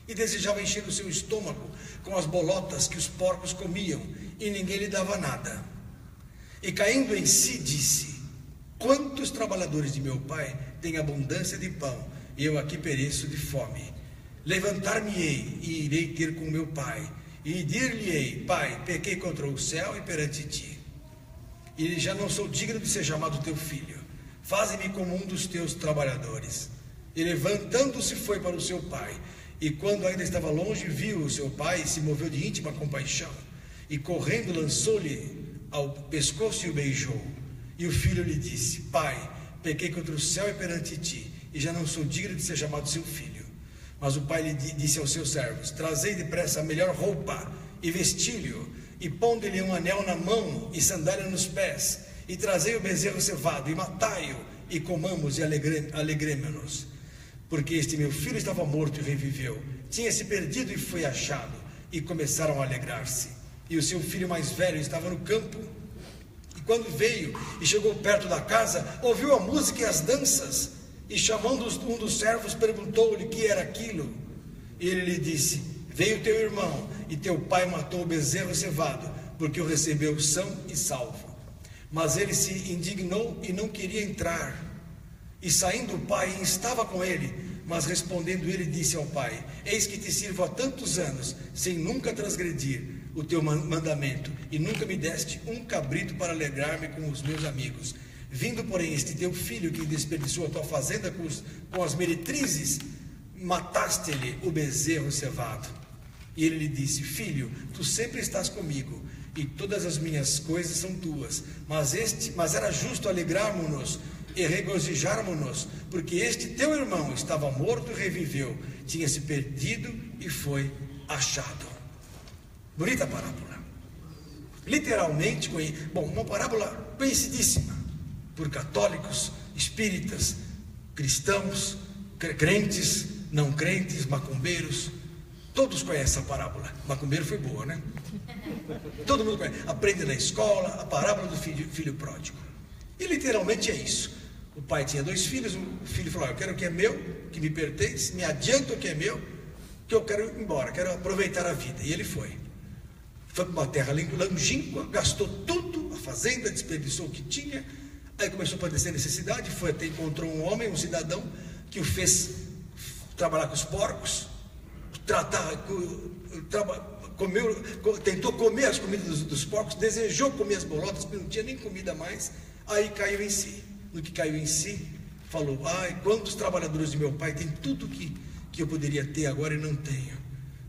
E desejava encher o seu estômago com as bolotas que os porcos comiam, e ninguém lhe dava nada. E caindo em si, disse: quantos trabalhadores de meu pai têm abundância de pão, e eu aqui pereço de fome. Levantar-me-ei e irei ter com meu pai, e dir-lhe-ei: Pai, pequei contra o céu e perante ti, e já não sou digno de ser chamado teu filho. Faze-me como um dos teus trabalhadores. E levantando-se foi para o seu pai, e quando ainda estava longe, viu o seu pai e se moveu de íntima compaixão, e correndo lançou-lhe ao pescoço e o beijou. E o filho lhe disse: Pai, pequei contra o céu e perante ti, e já não sou digno de ser chamado seu filho. Mas o pai lhe disse aos seus servos: trazei depressa a melhor roupa e vestilho, e pondo-lhe um anel na mão e sandália nos pés, e trazei o bezerro cevado e matai-o, e comamos e alegremo-nos. Porque este meu filho estava morto e reviveu, tinha se perdido e foi achado. E começaram a alegrar-se. E o seu filho mais velho estava no campo. E quando veio e chegou perto da casa, ouviu a música e as danças. E chamando um dos servos, perguntou-lhe que era aquilo. E ele lhe disse: veio teu irmão, e teu pai matou o bezerro cevado, porque o recebeu são e salvo. Mas ele se indignou e não queria entrar. E saindo o pai, estava com ele, mas respondendo ele, disse ao pai: eis que te sirvo há tantos anos, sem nunca transgredir o teu mandamento, e nunca me deste um cabrito para alegrar-me com os meus amigos. Vindo, porém, este teu filho que desperdiçou a tua fazenda com as meretrizes, mataste-lhe o bezerro cevado. E ele lhe disse: filho, tu sempre estás comigo, e todas as minhas coisas são tuas, mas era justo alegrarmos-nos e regozijarmos-nos, porque este teu irmão estava morto e reviveu, tinha se perdido e foi achado. Bonita parábola. Literalmente, uma parábola conhecidíssima por católicos, espíritas, cristãos, crentes, não crentes, macumbeiros. Todos conhecem essa parábola. Macumbeiro foi boa, né? Todo mundo conhece. Aprende na escola a parábola do filho pródigo. E literalmente é isso. O pai tinha 2 filhos. O filho falou: eu quero o que é meu, que me pertence, me adianta o que é meu, que eu quero ir embora, quero aproveitar a vida. E ele foi para uma terra longínqua, gastou tudo, a fazenda, desperdiçou o que tinha. Aí começou a padecer necessidade, foi até encontrou um homem, um cidadão, que o fez trabalhar com os porcos, tentou comer as comidas dos porcos, desejou comer as bolotas, porque não tinha nem comida mais. Aí caiu em si. No que caiu em si, falou: ai, quantos trabalhadores de meu pai têm tudo que eu poderia ter agora e não tenho,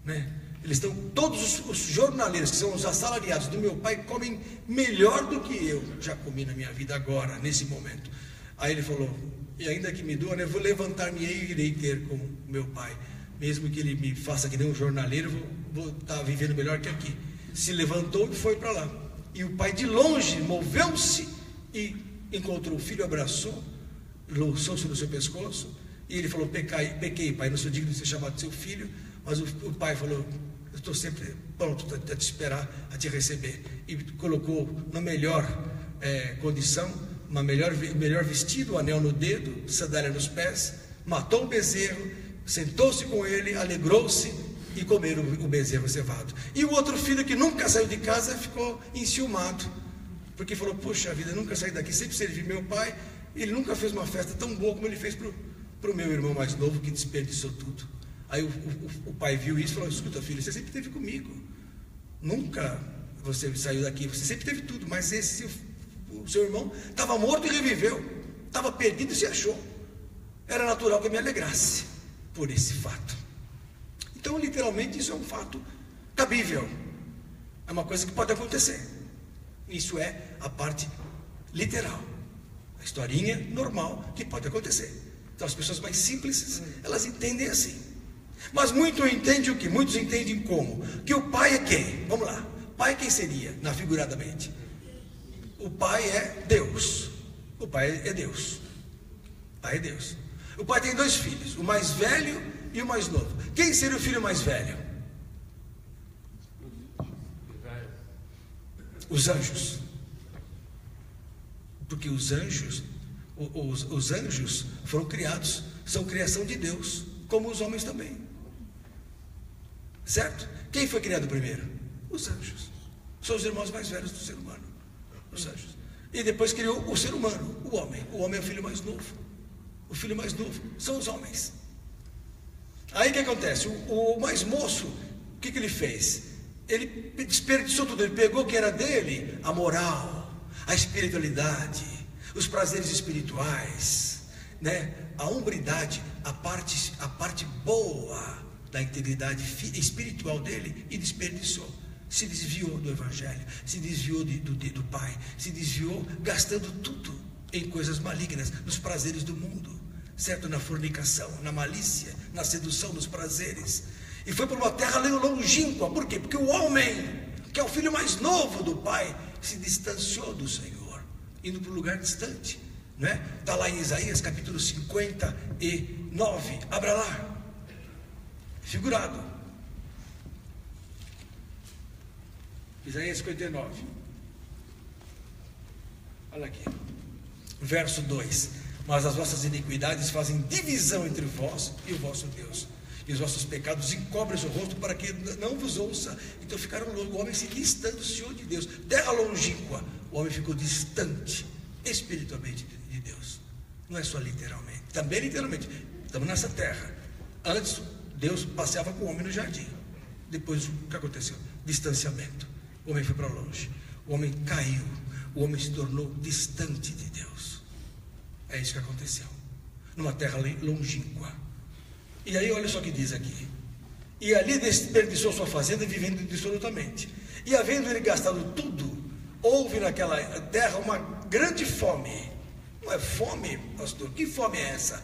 né? Eles estão, todos os jornaleiros, que são os assalariados do meu pai, comem melhor do que eu já comi na minha vida agora, nesse momento. Aí ele falou: e ainda que me doa, né, vou levantar-me e irei ter com meu pai, mesmo que ele me faça que nem um jornaleiro, vou estar vivendo melhor que aqui. Se levantou e foi para lá. E o pai de longe moveu-se e encontrou o filho, abraçou, lançou-se no seu pescoço, e ele falou: pequei, pai, não sou digno de ser chamado de seu filho. Mas o pai falou: eu estou sempre pronto a te esperar, a te receber. E colocou na melhor condição, melhor vestido, anel no dedo, sandália nos pés, matou o bezerro, sentou-se com ele, alegrou-se e comeram o bezerro cevado. E o outro filho, que nunca saiu de casa, ficou enciumado, porque falou: poxa vida, nunca saí daqui, sempre servi meu pai, ele nunca fez uma festa tão boa como ele fez para o meu irmão mais novo, que desperdiçou tudo. Aí o pai viu isso e falou: escuta, filho, você sempre esteve comigo, nunca você saiu daqui, você sempre teve tudo, mas o seu irmão estava morto e reviveu, estava perdido e se achou. Era natural que eu me alegrasse por esse fato. Então, literalmente, isso é um fato cabível, é uma coisa que pode acontecer. Isso é a parte literal, a historinha normal que pode acontecer. Então, as pessoas mais simples, elas entendem assim. Mas muitos entendem o que? Muitos entendem como? Que o pai é quem? Vamos lá. Pai quem seria, figuradamente? O pai é Deus. O pai é Deus. O pai é Deus. O pai tem dois filhos, o mais velho e o mais novo. Quem seria o filho mais velho? Os anjos. Porque os anjos foram criados, são criação de Deus, como os homens também. Certo? Quem foi criado primeiro? Os anjos. São os irmãos mais velhos do ser humano. Os anjos. E depois criou o ser humano, o homem. O homem é o filho mais novo. O filho mais novo são os homens. Aí o que acontece? O mais moço, o que ele fez? Ele desperdiçou tudo. Ele pegou o que era dele: a moral, a espiritualidade, os prazeres espirituais, né? A hombridade, a parte boa da integridade espiritual dele, e desperdiçou. Se desviou do evangelho, se desviou do pai, se desviou gastando tudo em coisas malignas, nos prazeres do mundo, certo? Na fornicação, na malícia, na sedução dos prazeres, e foi para uma terra longínqua. Por quê? Porque o homem, que é o filho mais novo do pai, se distanciou do Senhor, indo para um lugar distante, não é? Está lá em Isaías capítulo 59, abra lá, figurado, Isaías 59, olha aqui, verso 2: mas as vossas iniquidades fazem divisão entre vós e o vosso Deus, e os vossos pecados encobrem o seu rosto para que não vos ouça. Então ficaram longos, o homem se distanciou de Deus, terra longínqua, o homem ficou distante espiritualmente de Deus. Não é só literalmente, também literalmente. Estamos nessa terra. Antes Deus passeava com o homem no jardim, depois o que aconteceu? Distanciamento, o homem foi para longe, o homem caiu, o homem se tornou distante de Deus. É isso que aconteceu, numa terra longínqua. E aí olha só o que diz aqui: e ali desperdiçou sua fazenda, vivendo dissolutamente, e havendo ele gastado tudo, houve naquela terra uma grande fome. Não é fome, pastor? Que fome é essa?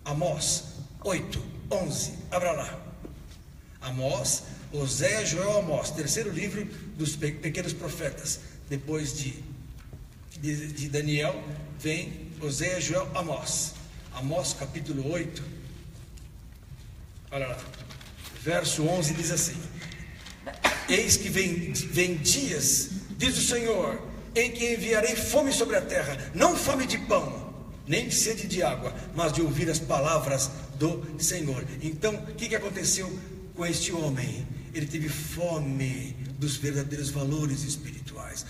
Amós 8:11, abra lá. Amós, Oséias, Joel, Amós, terceiro livro dos pequenos profetas. Depois de Daniel, vem Oséias, Joel, Amós. Amós capítulo 8, olha lá, verso 11 diz assim: eis que vem dias, diz o Senhor, em que enviarei fome sobre a terra, não fome de pão, nem de sede de água, mas de ouvir as palavras do Senhor. Então, o que aconteceu com este homem? Ele teve fome dos verdadeiros valores espirituais.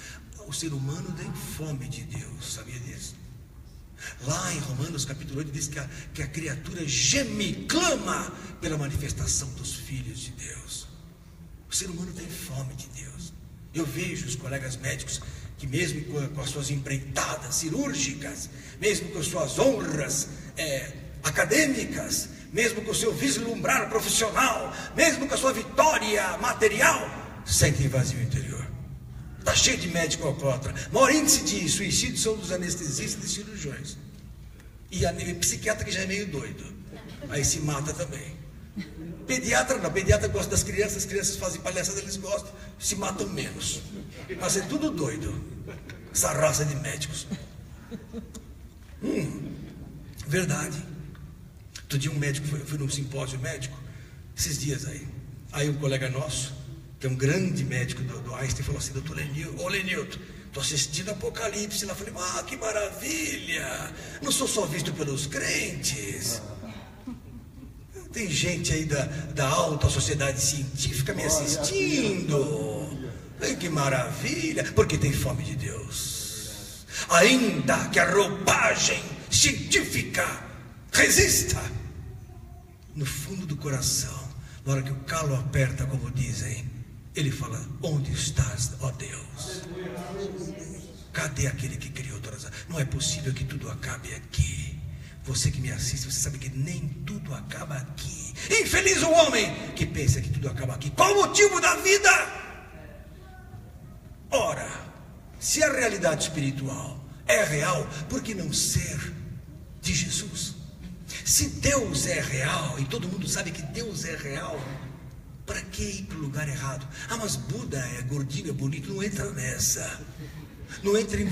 O ser humano tem fome de Deus, sabia disso? Lá em Romanos capítulo 8 diz que a criatura geme, clama pela manifestação dos filhos de Deus. O ser humano tem fome de Deus. Eu vejo os colegas médicos que, mesmo com as suas empreitadas cirúrgicas, mesmo com as suas honras acadêmicas, mesmo com o seu vislumbrar profissional, mesmo com a sua vitória material, sentem vazio interior. Está cheio de médico alcoólatra. O maior índice de suicídio são dos anestesistas e cirurgiões. E a psiquiatra, que já é meio doido, aí se mata também. Pediatra não, pediatra gosta das crianças, as crianças fazem palhaçada, eles gostam, se matam menos. Mas é tudo doido, essa raça de médicos. Verdade. Outro dia um médico, foi num simpósio médico, esses dias aí um colega nosso, que é um grande médico do Einstein, falou assim: doutor Lenilton, estou assistindo Apocalipse lá. Falei: que maravilha, não sou só visto pelos crentes, tem gente aí da alta sociedade científica me assistindo. Que maravilha, porque tem fome de Deus, ainda que a roupagem científica resista. No fundo do coração, na hora que o calo aperta, como dizem, ele fala: onde estás, ó Deus? Cadê aquele que criou todas as... Não é possível que tudo acabe aqui. Você que me assiste, você sabe que nem tudo acaba aqui. Infeliz o homem que pensa que tudo acaba aqui. Qual o motivo da vida? Ora, se a realidade espiritual é real, por que não ser de Jesus? Se Deus é real, e todo mundo sabe que Deus é real, para que ir para o lugar errado? Mas Buda é gordinho, é bonito. Não entra nessa. Não entra em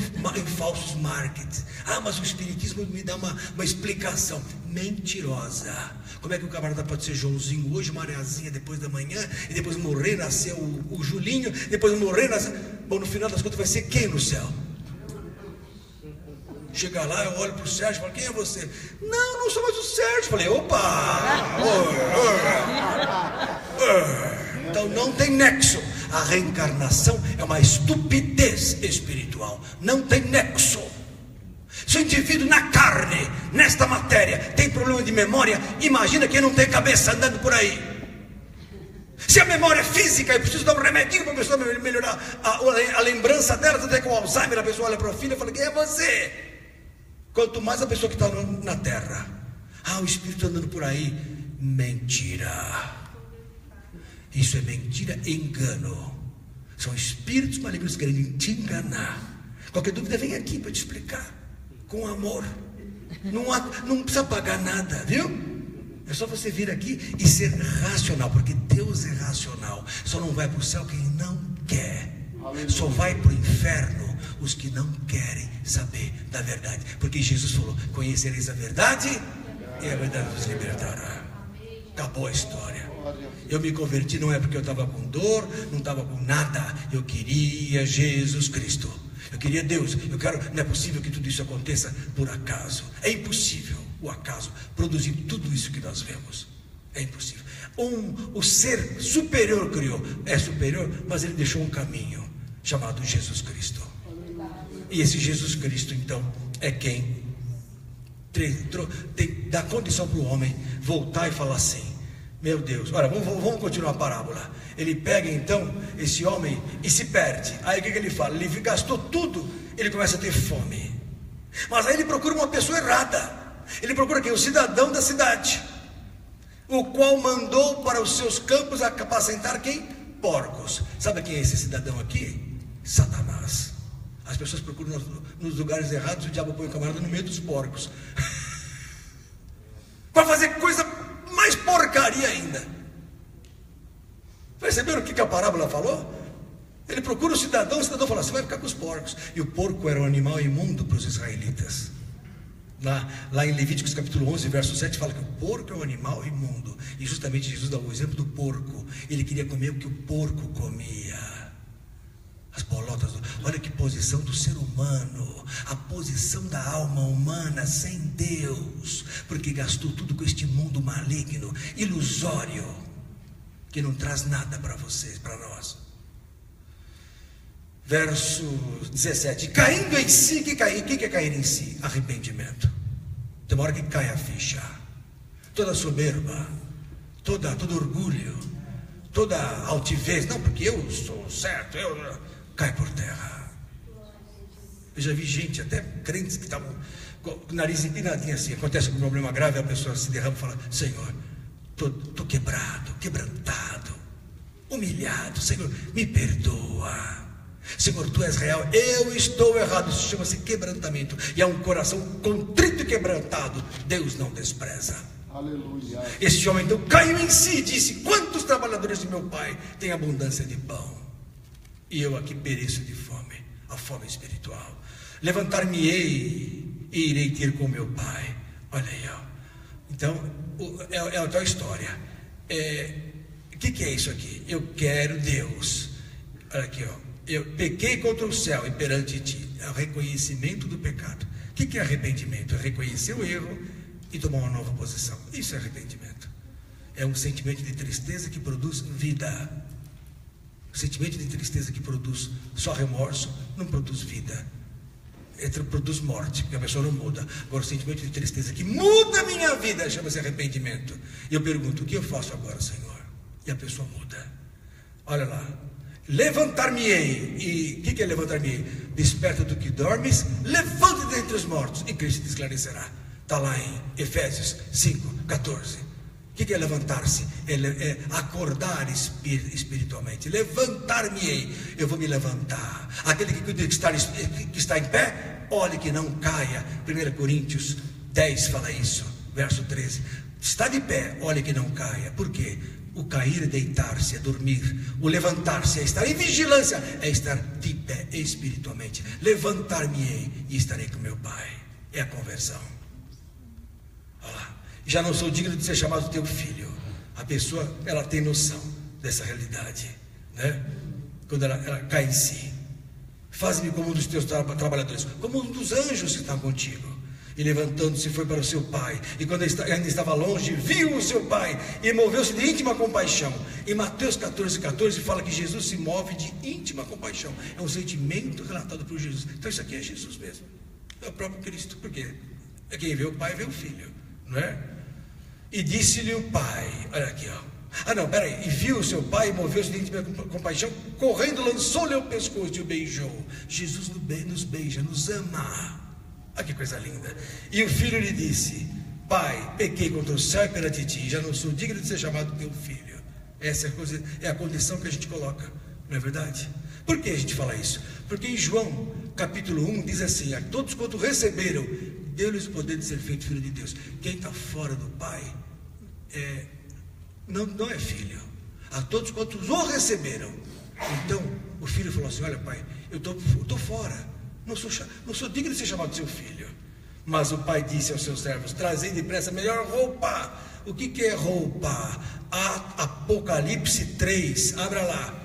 falsos markets. Mas o Espiritismo me dá uma explicação mentirosa. Como é que o camarada pode ser Joãozinho hoje, Mariazinha depois da manhã, e depois morrer, nascer o Julinho, depois morrer, nascer... Bom, no final das contas vai ser quem no céu? Chega lá, eu olho para o Sérgio e falo: quem é você? Não sou mais o Sérgio. Falei: opa! Então não tem nexo. A reencarnação é uma estupidez espiritual. Não tem nexo. Se o indivíduo na carne, nesta matéria, tem problema de memória, imagina quem não tem cabeça andando por aí. Se a memória é física, eu preciso dar um remedinho para a pessoa melhorar a lembrança dela, até com Alzheimer, a pessoa olha para o filho e fala: quem é você? Quanto mais a pessoa que está na terra. O espírito andando por aí. Mentira. Isso é mentira, engano. São espíritos malignos querendo te enganar. Qualquer dúvida, vem aqui para te explicar. Com amor. Não precisa pagar nada, viu? É só você vir aqui e ser racional, porque Deus é racional. Só não vai para o céu quem não quer. Só vai para o inferno os que não querem saber da verdade. Porque Jesus falou: conhecereis a verdade e a verdade vos libertará. Acabou a história. Eu me converti não é porque eu estava com dor, não estava com nada. Eu queria Jesus Cristo. Eu queria Deus. Não é possível que tudo isso aconteça por acaso. É impossível o acaso produzir tudo isso que nós vemos. É impossível. O ser superior criou. É superior, mas ele deixou um caminho chamado Jesus Cristo. E esse Jesus Cristo, então, é quem dá condição para o homem voltar e falar assim: meu Deus, olha, vamos continuar a parábola. Ele pega então esse homem e se perde. Aí o que ele fala? Ele gastou tudo, ele começa a ter fome. Mas aí ele procura uma pessoa errada. Ele procura quem? O cidadão da cidade, o qual mandou para os seus campos apacentar quem? Porcos. Sabe quem é esse cidadão aqui? Satanás. As pessoas procuram nos lugares errados, o diabo põe o camarada no meio dos porcos. Para fazer coisa mais porcaria ainda. Perceberam o que a parábola falou? Ele procura o cidadão fala: você vai ficar com os porcos. E o porco era um animal imundo para os israelitas. Lá em Levíticos capítulo 11, verso 7, fala que o porco é um animal imundo. E justamente Jesus dá o exemplo do porco. Ele queria comer o que o porco comia. As bolotas. Olha que posição do ser humano. A posição da alma humana sem Deus. Porque gastou tudo com este mundo maligno, ilusório, que não traz nada para vocês, para nós. Verso 17: caindo em si. O que é cair em si? Arrependimento. Tem uma hora que cai a ficha. Toda soberba, todo orgulho, toda altivez, não, porque eu sou certo, cai por terra. Eu já vi gente, até crentes, que estavam com o nariz empinadinho assim. Acontece um problema grave, a pessoa se derrama e fala: Senhor, estou quebrado, quebrantado, humilhado, Senhor, me perdoa. Senhor, tu és real, eu estou errado. Isso chama-se quebrantamento. E é um coração contrito e quebrantado, Deus não despreza. Aleluia. Esse homem então caiu em si e disse: quantos trabalhadores de meu pai têm abundância de pão, e eu aqui pereço de fome, a fome espiritual. Levantar-me-ei e irei ter com meu pai, Olha aí, ó. Então, é a tal história. O que é isso aqui? Eu quero Deus. Olha aqui, ó. Eu pequei contra o céu e perante ti. É o reconhecimento do pecado. O que é arrependimento? É reconhecer o erro e tomar uma nova posição. Isso é arrependimento. É um sentimento de tristeza que produz vida. O sentimento de tristeza que produz só remorso não produz vida. Produz morte, porque a pessoa não muda. Agora, o sentimento de tristeza que muda a minha vida chama-se arrependimento. E eu pergunto: o que eu faço agora, Senhor? E a pessoa muda. Olha lá. Levantar-me-ei. E o que é levantar-me-ei? Desperta do que dormes, levanta-te dentre os mortos e Cristo te esclarecerá. Está lá em Efésios 5:14. O que é levantar-se? É acordar espiritualmente. Levantar-me-ei. Eu vou me levantar. Aquele que está em pé, olhe que não caia. 1 Coríntios 10 fala isso, verso 13. Está de pé, olhe que não caia. Por quê? O cair é deitar-se, é dormir. O levantar-se é estar em vigilância, é estar de pé espiritualmente. Levantar-me-ei e estarei com meu Pai. É a conversão. Olha lá. Já não sou digno de ser chamado teu filho. A pessoa, ela tem noção dessa realidade, né? Quando ela cai em si. Faz-me como um dos teus trabalhadores, como um dos anjos que estão contigo. E levantando-se foi para o seu pai. E quando ainda estava longe, viu o seu pai e moveu-se de íntima compaixão. Em Mateus 14:14 fala que Jesus se move de íntima compaixão. É um sentimento relatado por Jesus. Então isso aqui é Jesus mesmo. É o próprio Cristo. Por quê? É quem vê o pai, vê o filho, não é? E disse-lhe o pai, olha aqui, ó. E viu o seu pai e moveu-se de íntima compaixão, correndo, lançou-lhe ao pescoço e o beijou. Jesus nos beija, nos ama. Olha que coisa linda. E o filho lhe disse: Pai, pequei contra o céu e perante ti, já não sou digno de ser chamado teu filho. Essa é a condição que a gente coloca, não é verdade? Por que a gente fala isso? Porque em João capítulo 1 diz assim: a todos quanto receberam, deu-lhes o poder de ser feito filho de Deus. Quem está fora do Pai não é filho. A todos quantos o receberam. Então o filho falou assim: olha, pai, eu estou fora, não sou digno de ser chamado de seu filho. Mas o pai disse aos seus servos: trazei depressa a melhor roupa. O que é roupa? Apocalipse 3, abra lá.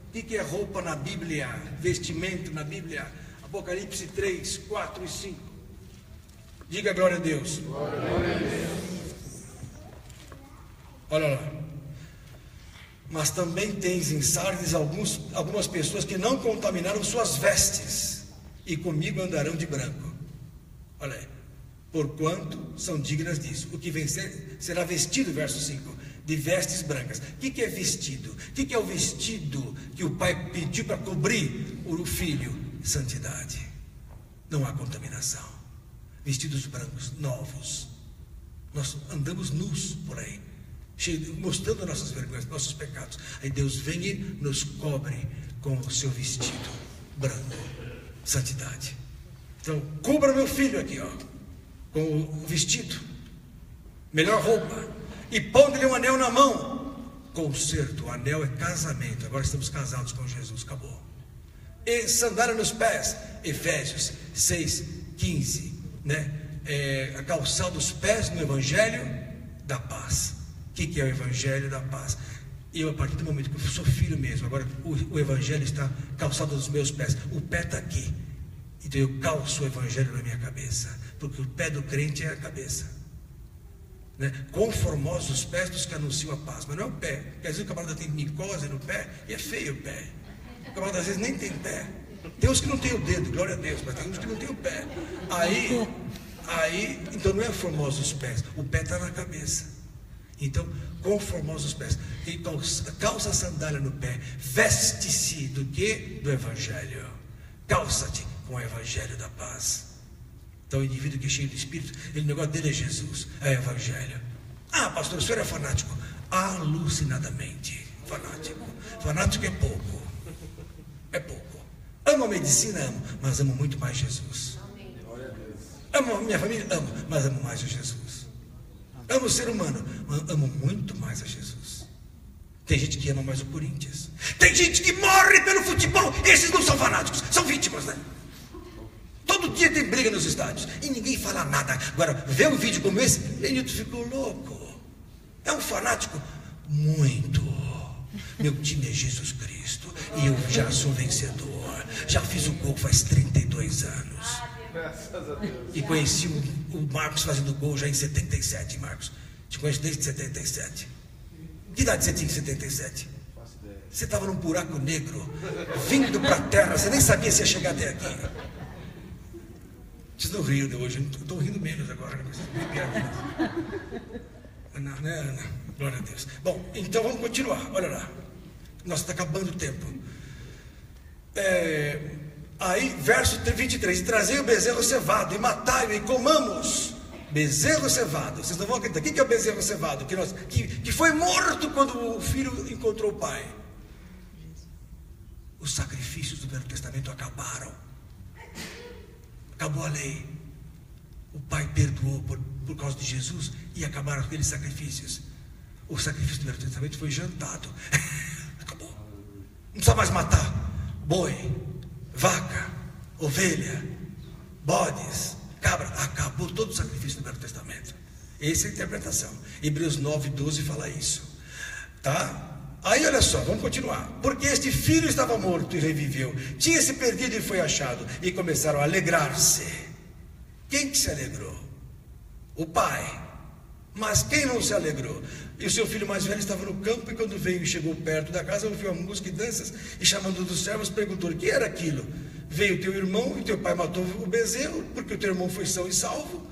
O que é roupa na Bíblia? Vestimento na Bíblia? Apocalipse 3, 4 e 5. Diga glória a Deus. Glória a Deus. Olha lá. Mas também tens em Sardes algumas pessoas que não contaminaram suas vestes, e comigo andarão de branco. Olha aí. Porquanto são dignas disso. O que vencer será vestido, verso 5, de vestes brancas. O que é vestido? O que é o vestido que o pai pediu para cobrir o filho? Santidade. Não há contaminação. Vestidos brancos, novos. Nós andamos nus por aí, mostrando nossas vergonhas, nossos pecados. Aí Deus vem e nos cobre com o seu vestido branco. Santidade. Então, cubra meu filho aqui, ó, com o vestido, melhor roupa, e pondo-lhe um anel na mão. Concerto, o anel é casamento. Agora estamos casados com Jesus, acabou. E sandália nos pés, Efésios 6:15, né? A calçada dos pés no Evangelho da paz. O que é o Evangelho da paz? Eu, a partir do momento que eu sou filho mesmo, agora o Evangelho está calçado nos meus pés. O pé está aqui. Então eu calço o Evangelho na minha cabeça, porque o pé do crente é a cabeça, né? Conformosos os pés dos que anunciam a paz. Mas não é o pé, porque às vezes o camarada tem micose no pé e é feio o pé. O camarada às vezes nem tem pé. Tem uns que não tem o dedo, glória a Deus, mas tem uns que não tem o pé. Aí então não é formosos os pés, o pé está na cabeça. Então, conformosos os pés, e calça a sandália no pé, veste-se do que? Do Evangelho. Calça-te com o Evangelho da paz. Então o indivíduo que é cheio do Espírito, o negócio dele é Jesus, é o Evangelho. Ah, pastor, o senhor é fanático? Alucinadamente fanático. Fanático é pouco. É pouco. Amo a medicina, amo, mas amo muito mais Jesus. Amo a minha família, amo, mas amo mais a Jesus. Amo o ser humano, mas amo muito mais a Jesus. Tem gente que ama mais o Corinthians. Tem gente que morre pelo futebol. Esses não são fanáticos, são vítimas, né? Todo Todo dia tem briga nos estádios e ninguém fala nada. Agora, vê um vídeo como esse, Lenilton ficou louco. É um fanático? Muito. Meu time é Jesus Cristo e eu já sou vencedor. Já fiz o gol faz 32 anos. E conheci o Marcos fazendo gol já em 77, Marcos. Te conheço desde 77. Que idade você tinha em 77? Você estava num buraco negro, vindo para a terra, você nem sabia se ia chegar até aqui. Vocês não riam de hoje, eu estou rindo menos agora. Não, glória a Deus. Bom, então vamos continuar, olha lá. Nossa, está acabando o tempo. Aí, verso 23, e trazei o bezerro cevado, e matai-o, e comamos. Bezerro cevado, vocês não vão acreditar. O que é o bezerro cevado? Que foi morto quando o filho encontrou o pai. Os sacrifícios do Velho Testamento acabaram. Acabou a lei. O pai perdoou por causa de Jesus e acabaram aqueles sacrifícios. O sacrifício do Velho Testamento foi jantado. Acabou. Não precisa mais matar boi, vaca, ovelha, bodes, cabra. Acabou todo o sacrifício do Velho Testamento. Essa é a interpretação. Hebreus 9:12 fala isso. Tá? Aí olha só, vamos continuar. Porque este filho estava morto e reviveu, tinha se perdido e foi achado, e começaram a alegrar-se. Quem que se alegrou? O pai. Mas quem não se alegrou? E o seu filho mais velho estava no campo, e quando veio e chegou perto da casa, ouviu a música e danças, e chamando dos servos, perguntou-lhe: que era aquilo? Veio teu irmão, e teu pai matou o bezerro, porque o teu irmão foi são e salvo.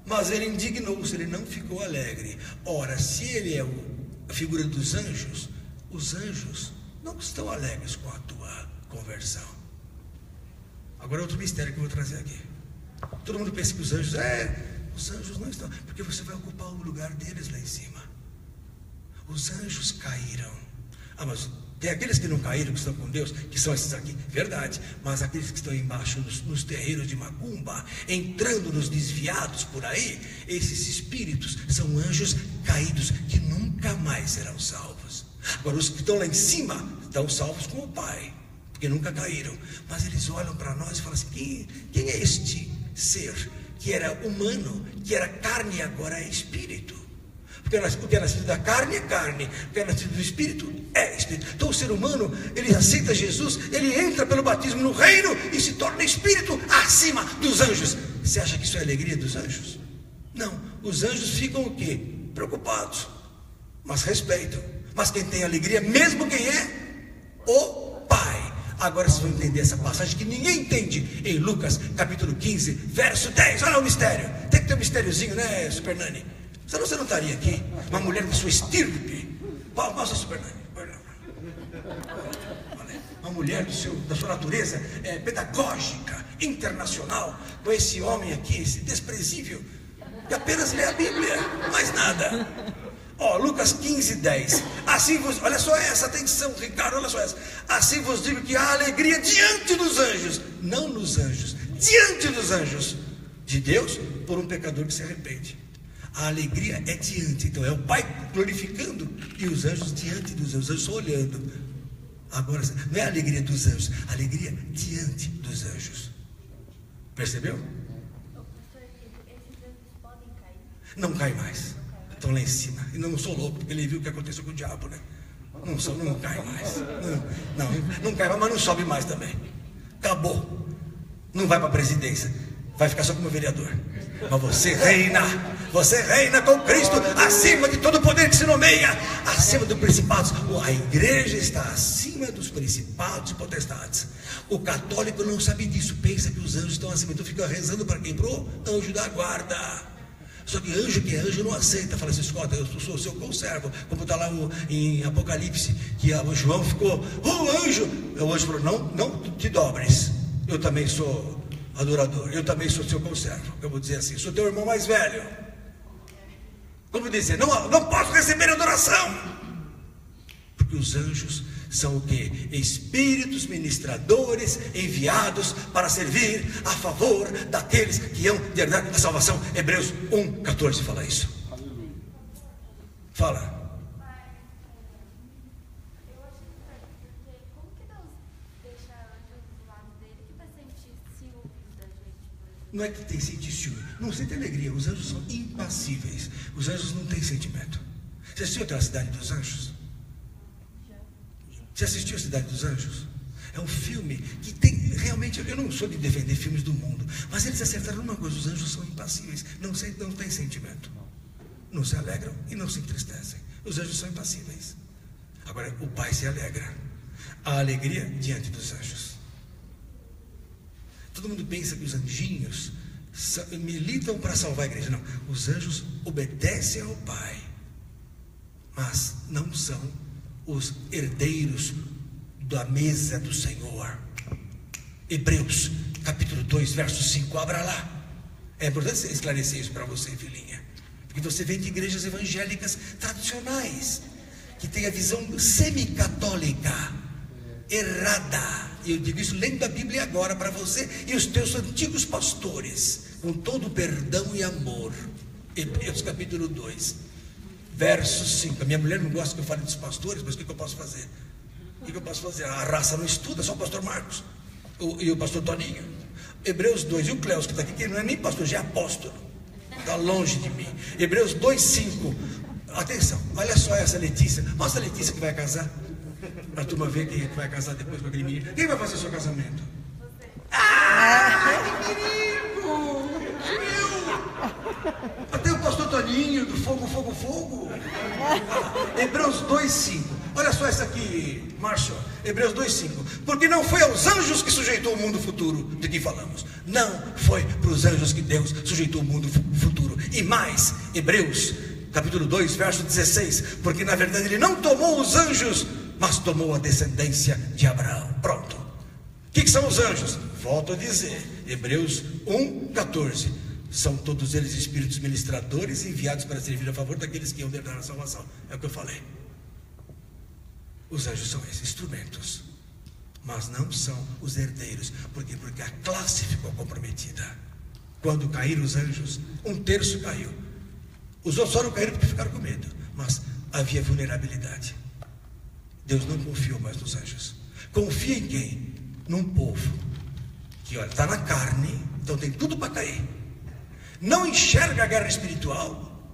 Mas ele indignou-se, ele não ficou alegre. Ora, se ele é a figura dos anjos, os anjos não estão alegres com a tua conversão. Agora outro mistério que eu vou trazer aqui. Todo mundo pensa que os anjos não estão, porque você vai ocupar o lugar deles lá em cima. Os anjos caíram. Mas tem aqueles que não caíram, que estão com Deus, que são esses aqui, verdade. Mas aqueles que estão embaixo nos terreiros de macumba, entrando nos desviados por aí, esses espíritos são anjos caídos que nunca mais serão salvos. Agora os que estão lá em cima estão salvos com o Pai, porque nunca caíram. Mas eles olham para nós e falam assim: quem é este ser que era humano, que era carne e agora é espírito? Porque o que é nascido da carne é carne, o que é nascido do espírito é espírito. Então o ser humano, ele aceita Jesus, ele entra pelo batismo no reino e se torna espírito acima dos anjos. Você acha que isso é alegria dos anjos? Não, os anjos ficam o quê? Preocupados, mas respeitam. Mas quem tem alegria, mesmo quem é? O Pai. Agora vocês vão entender essa passagem que ninguém entende, em Lucas capítulo 15, verso 10. Olha o mistério. Tem que ter um mistériozinho, né, Super Nani? Senão você não estaria aqui. Uma mulher de sua estirpe. Mostra, Super Nani. Uma mulher da sua natureza pedagógica, internacional, com esse homem aqui, esse desprezível, que apenas lê a Bíblia, mais nada. Lucas 15, 10. Assim vos, olha só essa, atenção, Ricardo, olha só essa. Assim vos digo que há alegria diante dos anjos, não nos anjos, diante dos anjos de Deus, por um pecador que se arrepende. A alegria é diante, então é o Pai glorificando e os anjos diante dos anjos, os anjos só olhando. Agora, não é a alegria dos anjos, a alegria diante dos anjos. Percebeu? Não cai mais. Estão lá em cima. E não sou louco, porque ele viu o que aconteceu com o diabo, né? Não cai mais. Não cai mais, mas não sobe mais também. Acabou. Não vai para a presidência. Vai ficar só como vereador. Mas você reina com Cristo acima de todo poder que se nomeia, acima dos principados. A igreja está acima dos principados e potestades. O católico não sabe disso, pensa que os anjos estão acima, então fica rezando para quem? Pro anjo da guarda. Só que anjo que é anjo não aceita. Fala assim: escuta, eu sou seu conservo. Como está lá em Apocalipse, que o João ficou: anjo. O anjo falou: não te dobres, eu também sou adorador, eu também sou seu conservo. Eu vou dizer assim: sou teu irmão mais velho. Como dizer, não posso receber adoração, porque os anjos são o que? Espíritos ministradores enviados para servir a favor daqueles que hão de herdar a salvação. Hebreus 1:14 fala isso. Fala. Eu acho que porque como que Deus deixa anjos do lado dele que vai sentir ciúmes da gente? Não é que tem sentir ciúme, não sente alegria. Os anjos são impassíveis. Os anjos não têm sentimento. Você assistiu aquela Cidade dos Anjos? Você assistiu a Cidade dos Anjos? É um filme que tem realmente, eu não sou de defender filmes do mundo, mas eles acertaram uma coisa: os anjos são impassíveis, não têm sentimento, não se alegram e não se entristecem. Os anjos são impassíveis. Agora, o Pai se alegra. A alegria diante dos anjos. Todo mundo pensa que os anjinhos militam para salvar a igreja. Não, os anjos obedecem ao Pai, mas não são os herdeiros da mesa do Senhor. Hebreus capítulo 2, verso 5, abra lá. É importante esclarecer isso para você, filhinha, porque você vem de igrejas evangélicas tradicionais, que tem a visão semi-católica errada. E eu digo isso lendo a Bíblia agora para você e os teus antigos pastores, com todo o perdão e amor. Hebreus capítulo 2, verso 5. A minha mulher não gosta que eu fale dos pastores, mas o que eu posso fazer? O que eu posso fazer? A raça não estuda, só o pastor Marcos e o pastor Toninho. Hebreus 2, e o Cleus que está aqui, que não é nem pastor, já é apóstolo, está longe de mim. Hebreus 2, 5. Atenção, olha só essa Letícia. Mostra a Letícia que vai casar, para a turma ver quem vai casar depois com aquele menino. Quem vai fazer o seu casamento? Você. Ah, que menino! Até o pastor Toninho do Fogo, Fogo, Fogo. Hebreus 2, 5. Olha só essa aqui, Márcio. Hebreus 2, 5. Porque não foi aos anjos que sujeitou o mundo futuro de que falamos. Não foi para os anjos que Deus sujeitou o mundo futuro. E mais, Hebreus capítulo 2, verso 16. Porque na verdade ele não tomou os anjos, mas tomou a descendência de Abraão. Pronto. O que são os anjos? Volto a dizer, Hebreus 1, 14. São todos eles espíritos ministradores enviados para servir a favor daqueles que iam herdar a salvação. É o que eu falei. Os anjos são esses instrumentos, mas não são os herdeiros. Por quê? Porque a classe ficou comprometida. Quando caíram os anjos, 1/3 caiu. Os outros só não caíram porque ficaram com medo, mas havia vulnerabilidade. Deus não confiou mais nos anjos. Confia em quem? Num povo que, olha, está na carne, então tem tudo para cair. Não enxerga a guerra espiritual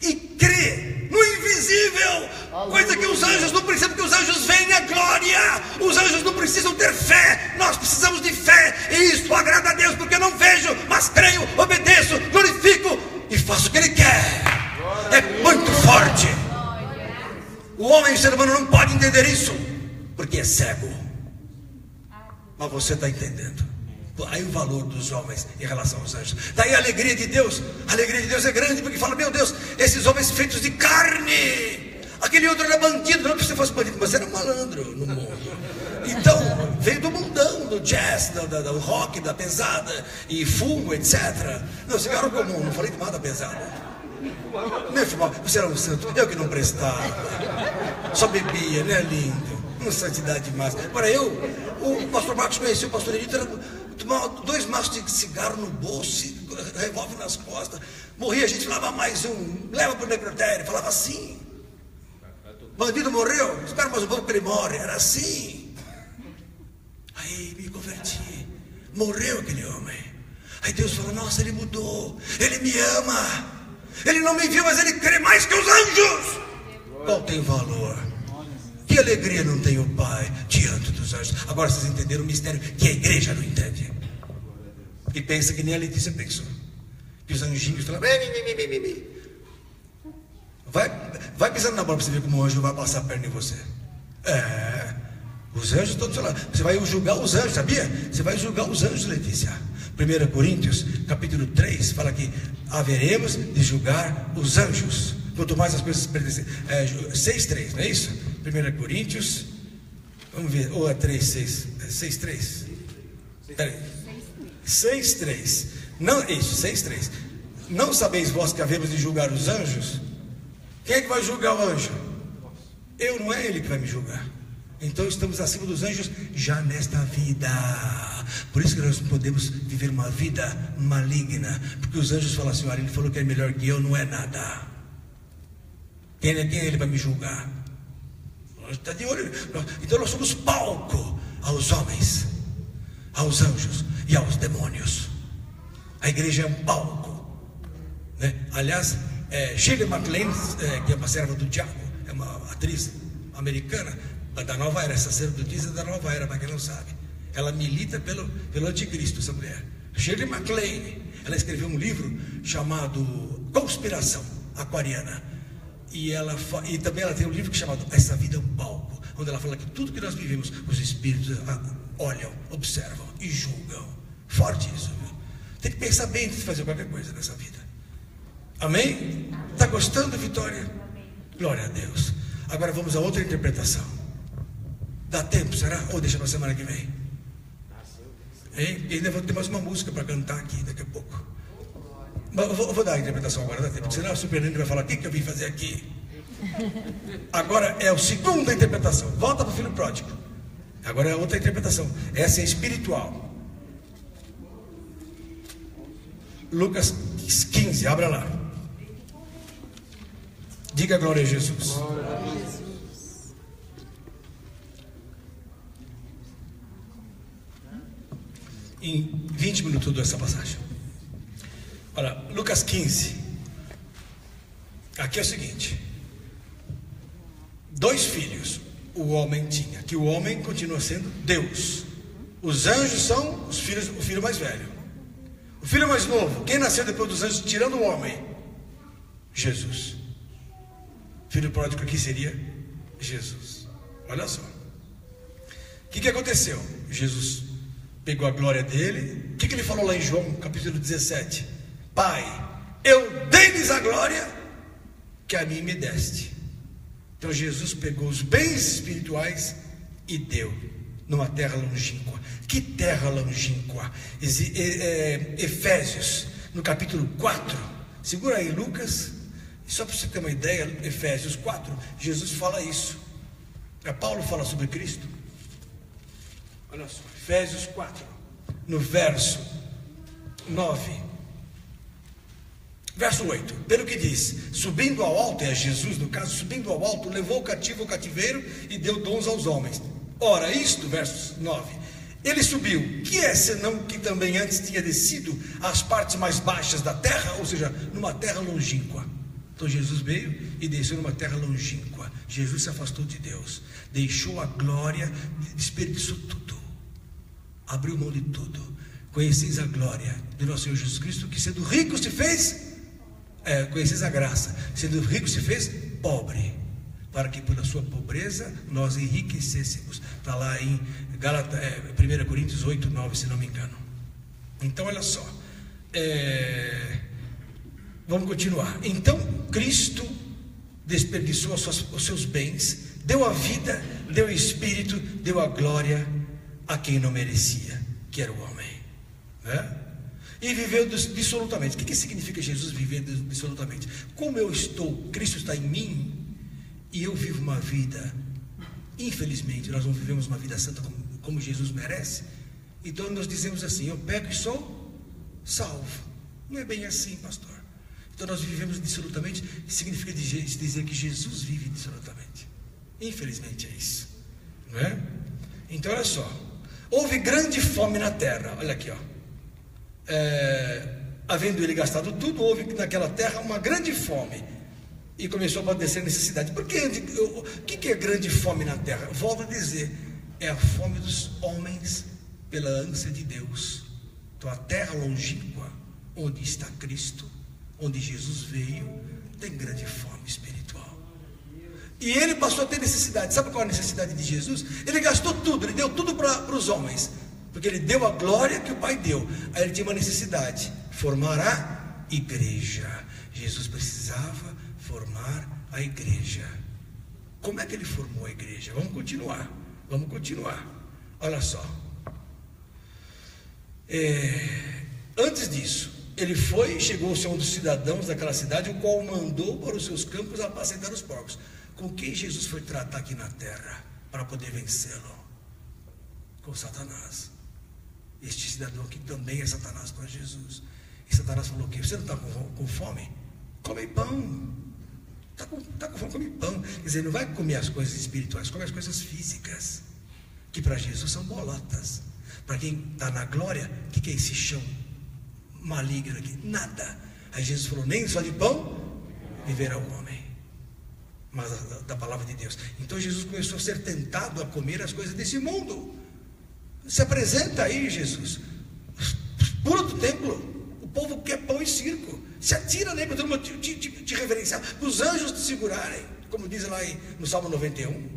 e crê no invisível, coisa que os anjos não precisam, porque os anjos veem a glória. Os anjos não precisam ter fé, nós precisamos de fé, e isso agrada a Deus, porque eu não vejo, mas creio, obedeço, glorifico e faço o que Ele quer. É muito forte. O homem, o ser humano, não pode entender isso, porque é cego. Mas você está entendendo. Aí o valor dos homens em relação aos anjos. Daí a alegria de Deus. A alegria de Deus é grande, porque fala: meu Deus, esses homens feitos de carne. Aquele outro era bandido. Não que você fosse bandido, mas era um malandro no mundo. Então, veio do mundão, do jazz, do rock, da pesada, e fumo, etc. Não, cigarro comum, não falei de nada pesada. Meu filho, você era um santo, eu que não prestava. Só bebia, né, lindo? Uma santidade demais. Agora o pastor Marcos conheceu o pastor Edito, tomava 2 maços de cigarro no bolso, revólver nas costas. Morria, a gente falava: mais um, leva para o necrotério. Falava assim. Bandido morreu, espera mais um pouco para ele morre. Era assim. Aí me converti. Morreu aquele homem. Aí Deus falou: nossa, ele mudou, ele me ama. Ele não me viu, mas ele crê mais que os anjos. Qual tem valor? Que alegria não tem o Pai diante dos anjos? Agora vocês entenderam o mistério que a igreja não entende. E pensa que nem a Letícia pensou. Que os anjinhos falam: vai pisando na bola para você ver como o anjo vai passar a perna em você. Os anjos todos lá. Você vai julgar os anjos, sabia? Você vai julgar os anjos, Letícia. 1 Coríntios capítulo 3 fala que haveremos de julgar os anjos. Quanto mais as coisas pertencem. 6:3, não é isso? 1 Coríntios, vamos ver, ou é 3:6? 6:3. 6:3. Não, isso, 6:3. Não sabeis vós que havemos de julgar os anjos? Quem é que vai julgar o anjo? Eu, não é ele que vai me julgar. Então estamos acima dos anjos já nesta vida. Por isso que nós não podemos viver uma vida maligna, porque os anjos falam assim: olha, ele falou que é melhor que eu, não é nada. Quem é ele para me julgar? Está de olho. Então nós somos palco aos homens, aos anjos e aos demônios. A igreja é um palco, né? Aliás, Shirley MacLaine, que é uma serva do diabo, é uma atriz americana da nova era, sacerdotisa da nova era, para quem não sabe. Ela milita pelo anticristo, essa mulher. Shirley MacLaine, ela escreveu um livro chamado Conspiração Aquariana. E também ela tem um livro chamado Essa Vida é um Palco, onde ela fala que tudo que nós vivemos, os espíritos olham, observam e julgam. Forte isso, viu? Tem que pensar bem antes de fazer qualquer coisa nessa vida. Amém? Está gostando, Vitória? Glória a Deus. Agora vamos a outra interpretação. Dá tempo, será? Ou deixa para a semana que vem? Hein? E ainda vou ter mais uma música para cantar aqui daqui a pouco. Mas eu vou dar a interpretação agora, dá tempo. Senão a Super Nene vai falar: o que eu vim fazer aqui? Agora é a segunda interpretação. Volta para o filho pródigo. Agora é outra interpretação. Essa é espiritual. Lucas 15, abra lá. Diga glória a Jesus. Glória a Jesus. Em 20 minutos eu dou essa passagem. Olha, Lucas 15. Aqui é o seguinte: 2 filhos o homem tinha, que o homem continua sendo Deus. Os anjos são os filhos, o filho mais velho. O filho mais novo, quem nasceu depois dos anjos, tirando o homem? Jesus. Filho pródigo aqui seria Jesus. Olha só. O que aconteceu? Jesus pegou a glória dele. O que ele falou lá em João capítulo 17? Pai, eu dei-lhes a glória que a mim me deste. Então Jesus pegou os bens espirituais e deu numa terra longínqua. Que terra longínqua? Efésios, no capítulo 4. Segura aí, Lucas. Só para você ter uma ideia, Efésios 4, Jesus fala isso. Paulo fala sobre Cristo. Olha só, Efésios 4, no verso 9. Verso 8, pelo que diz: subindo ao alto, é Jesus no caso, subindo ao alto, levou o cativo ao cativeiro e deu dons aos homens. Ora, isto, verso 9, ele subiu, que é senão que também antes tinha descido às partes mais baixas da terra, ou seja, numa terra longínqua. Então Jesus veio e desceu numa terra longínqua. Jesus se afastou de Deus, deixou a glória, desperdiçou tudo, abriu mão de tudo. Conheceis a glória do nosso Senhor Jesus Cristo, que sendo rico se fez, conheceis a graça, sendo rico se fez pobre, para que pela sua pobreza nós enriquecêssemos. Está lá em 1 Coríntios 8, 9, se não me engano. Então olha só, vamos continuar. Então Cristo desperdiçou os seus bens, deu a vida, deu o espírito, deu a glória a quem não merecia, que era o homem, né? E viveu dissolutamente. O que significa Jesus viver dissolutamente? Como eu estou, Cristo está em mim, e eu vivo uma vida, infelizmente nós não vivemos uma vida santa como Jesus merece. Então nós dizemos assim: eu peco e sou salvo. Não é bem assim, pastor. Então nós vivemos dissolutamente, significa dizer que Jesus vive dissolutamente. Infelizmente é isso, não é? Então olha só, houve grande fome na terra. Olha aqui, ó. Havendo ele gastado tudo, houve naquela terra uma grande fome, e começou a padecer necessidade. O que é grande fome na terra? Volto a dizer, é a fome dos homens pela ânsia de Deus. Então a terra longínqua, onde está Cristo, onde Jesus veio, tem grande fome espiritual. E ele passou a ter necessidade. Sabe qual é a necessidade de Jesus? Ele gastou tudo, ele deu tudo para os homens, porque ele deu a glória que o Pai deu. Aí ele tinha uma necessidade: formar a igreja. Jesus precisava formar a igreja. Como é que ele formou a igreja? Vamos continuar. Olha só. Antes disso, ele chegou-se a um dos cidadãos daquela cidade, o qual mandou para os seus campos apacentar os porcos. Com quem Jesus foi tratar aqui na terra para poder vencê-lo? Com Satanás. Este cidadão aqui também é Satanás para Jesus. E Satanás falou o quê? Você não está com fome? Come pão. Está com fome, come pão. Quer dizer, não vai comer as coisas espirituais, come as coisas físicas, que para Jesus são bolotas. Para quem está na glória, o que é esse chão maligno aqui, nada. Aí Jesus falou: nem só de pão viverá o homem, mas da palavra de Deus. Então Jesus começou a ser tentado a comer as coisas desse mundo. Se apresenta aí, Jesus, pula do templo, o povo quer pão e circo, se atira nele para todo mundo te reverenciar, para os anjos te segurarem, como diz lá no Salmo 91.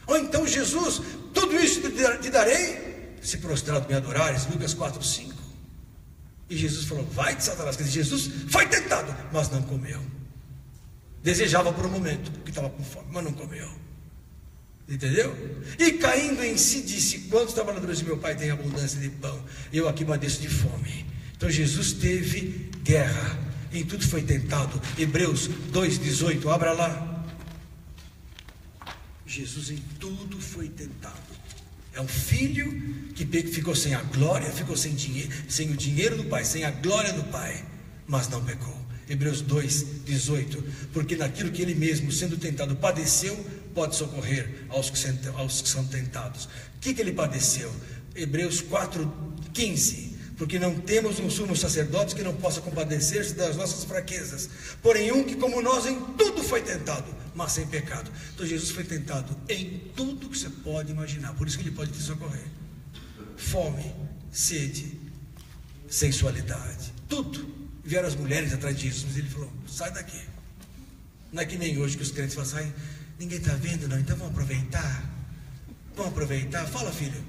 Ou então: Jesus, tudo isso te darei, se prostrado me adorares, Lucas 4:5. E Jesus falou: vai de Satanás. Quer dizer, Jesus foi tentado, mas não comeu. Desejava por um momento, porque estava com fome, mas não comeu. Entendeu? E caindo em si disse: quantos trabalhadores de meu pai têm abundância de pão, eu aqui padeço de fome. Então Jesus teve guerra, em tudo foi tentado. Hebreus 2:18, abra lá. Jesus em tudo foi tentado. É um filho que ficou sem a glória, ficou sem o dinheiro do pai, sem a glória do pai, mas não pecou. Hebreus 2:18, porque naquilo que ele mesmo, sendo tentado, padeceu, pode socorrer aos que são tentados. O que ele padeceu? Hebreus 4:15, porque não temos um sumo sacerdote que não possa compadecer-se das nossas fraquezas, porém um que como nós em tudo foi tentado, mas sem pecado. Então Jesus foi tentado em tudo que você pode imaginar, por isso que ele pode te socorrer. Fome, sede, sensualidade, tudo. Vieram as mulheres atrás de Jesus, ele falou: sai daqui. Não é que nem hoje que os crentes falam: sai, ninguém está vendo não, então vamos aproveitar. Vamos aproveitar. Fala, filho.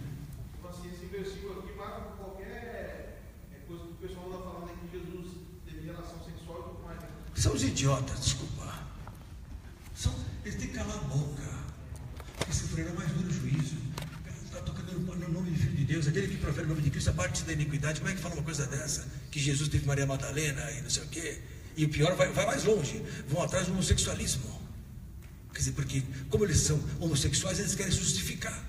Assim, esse versículo aqui marca qualquer coisa que o pessoal anda falando aí que Jesus teve relação sexual e tudo mais. São os idiotas, desculpa. Eles têm que calar a boca, porque sofrerão mais duro juízo. Está tocando no nome do Filho de Deus, aquele que profere o nome de Cristo, a parte da iniquidade. Como é que fala uma coisa dessa? Que Jesus teve Maria Madalena e não sei o quê. E o pior, vai mais longe, vão atrás do homossexualismo. Quer dizer, porque como eles são homossexuais, eles querem se justificar.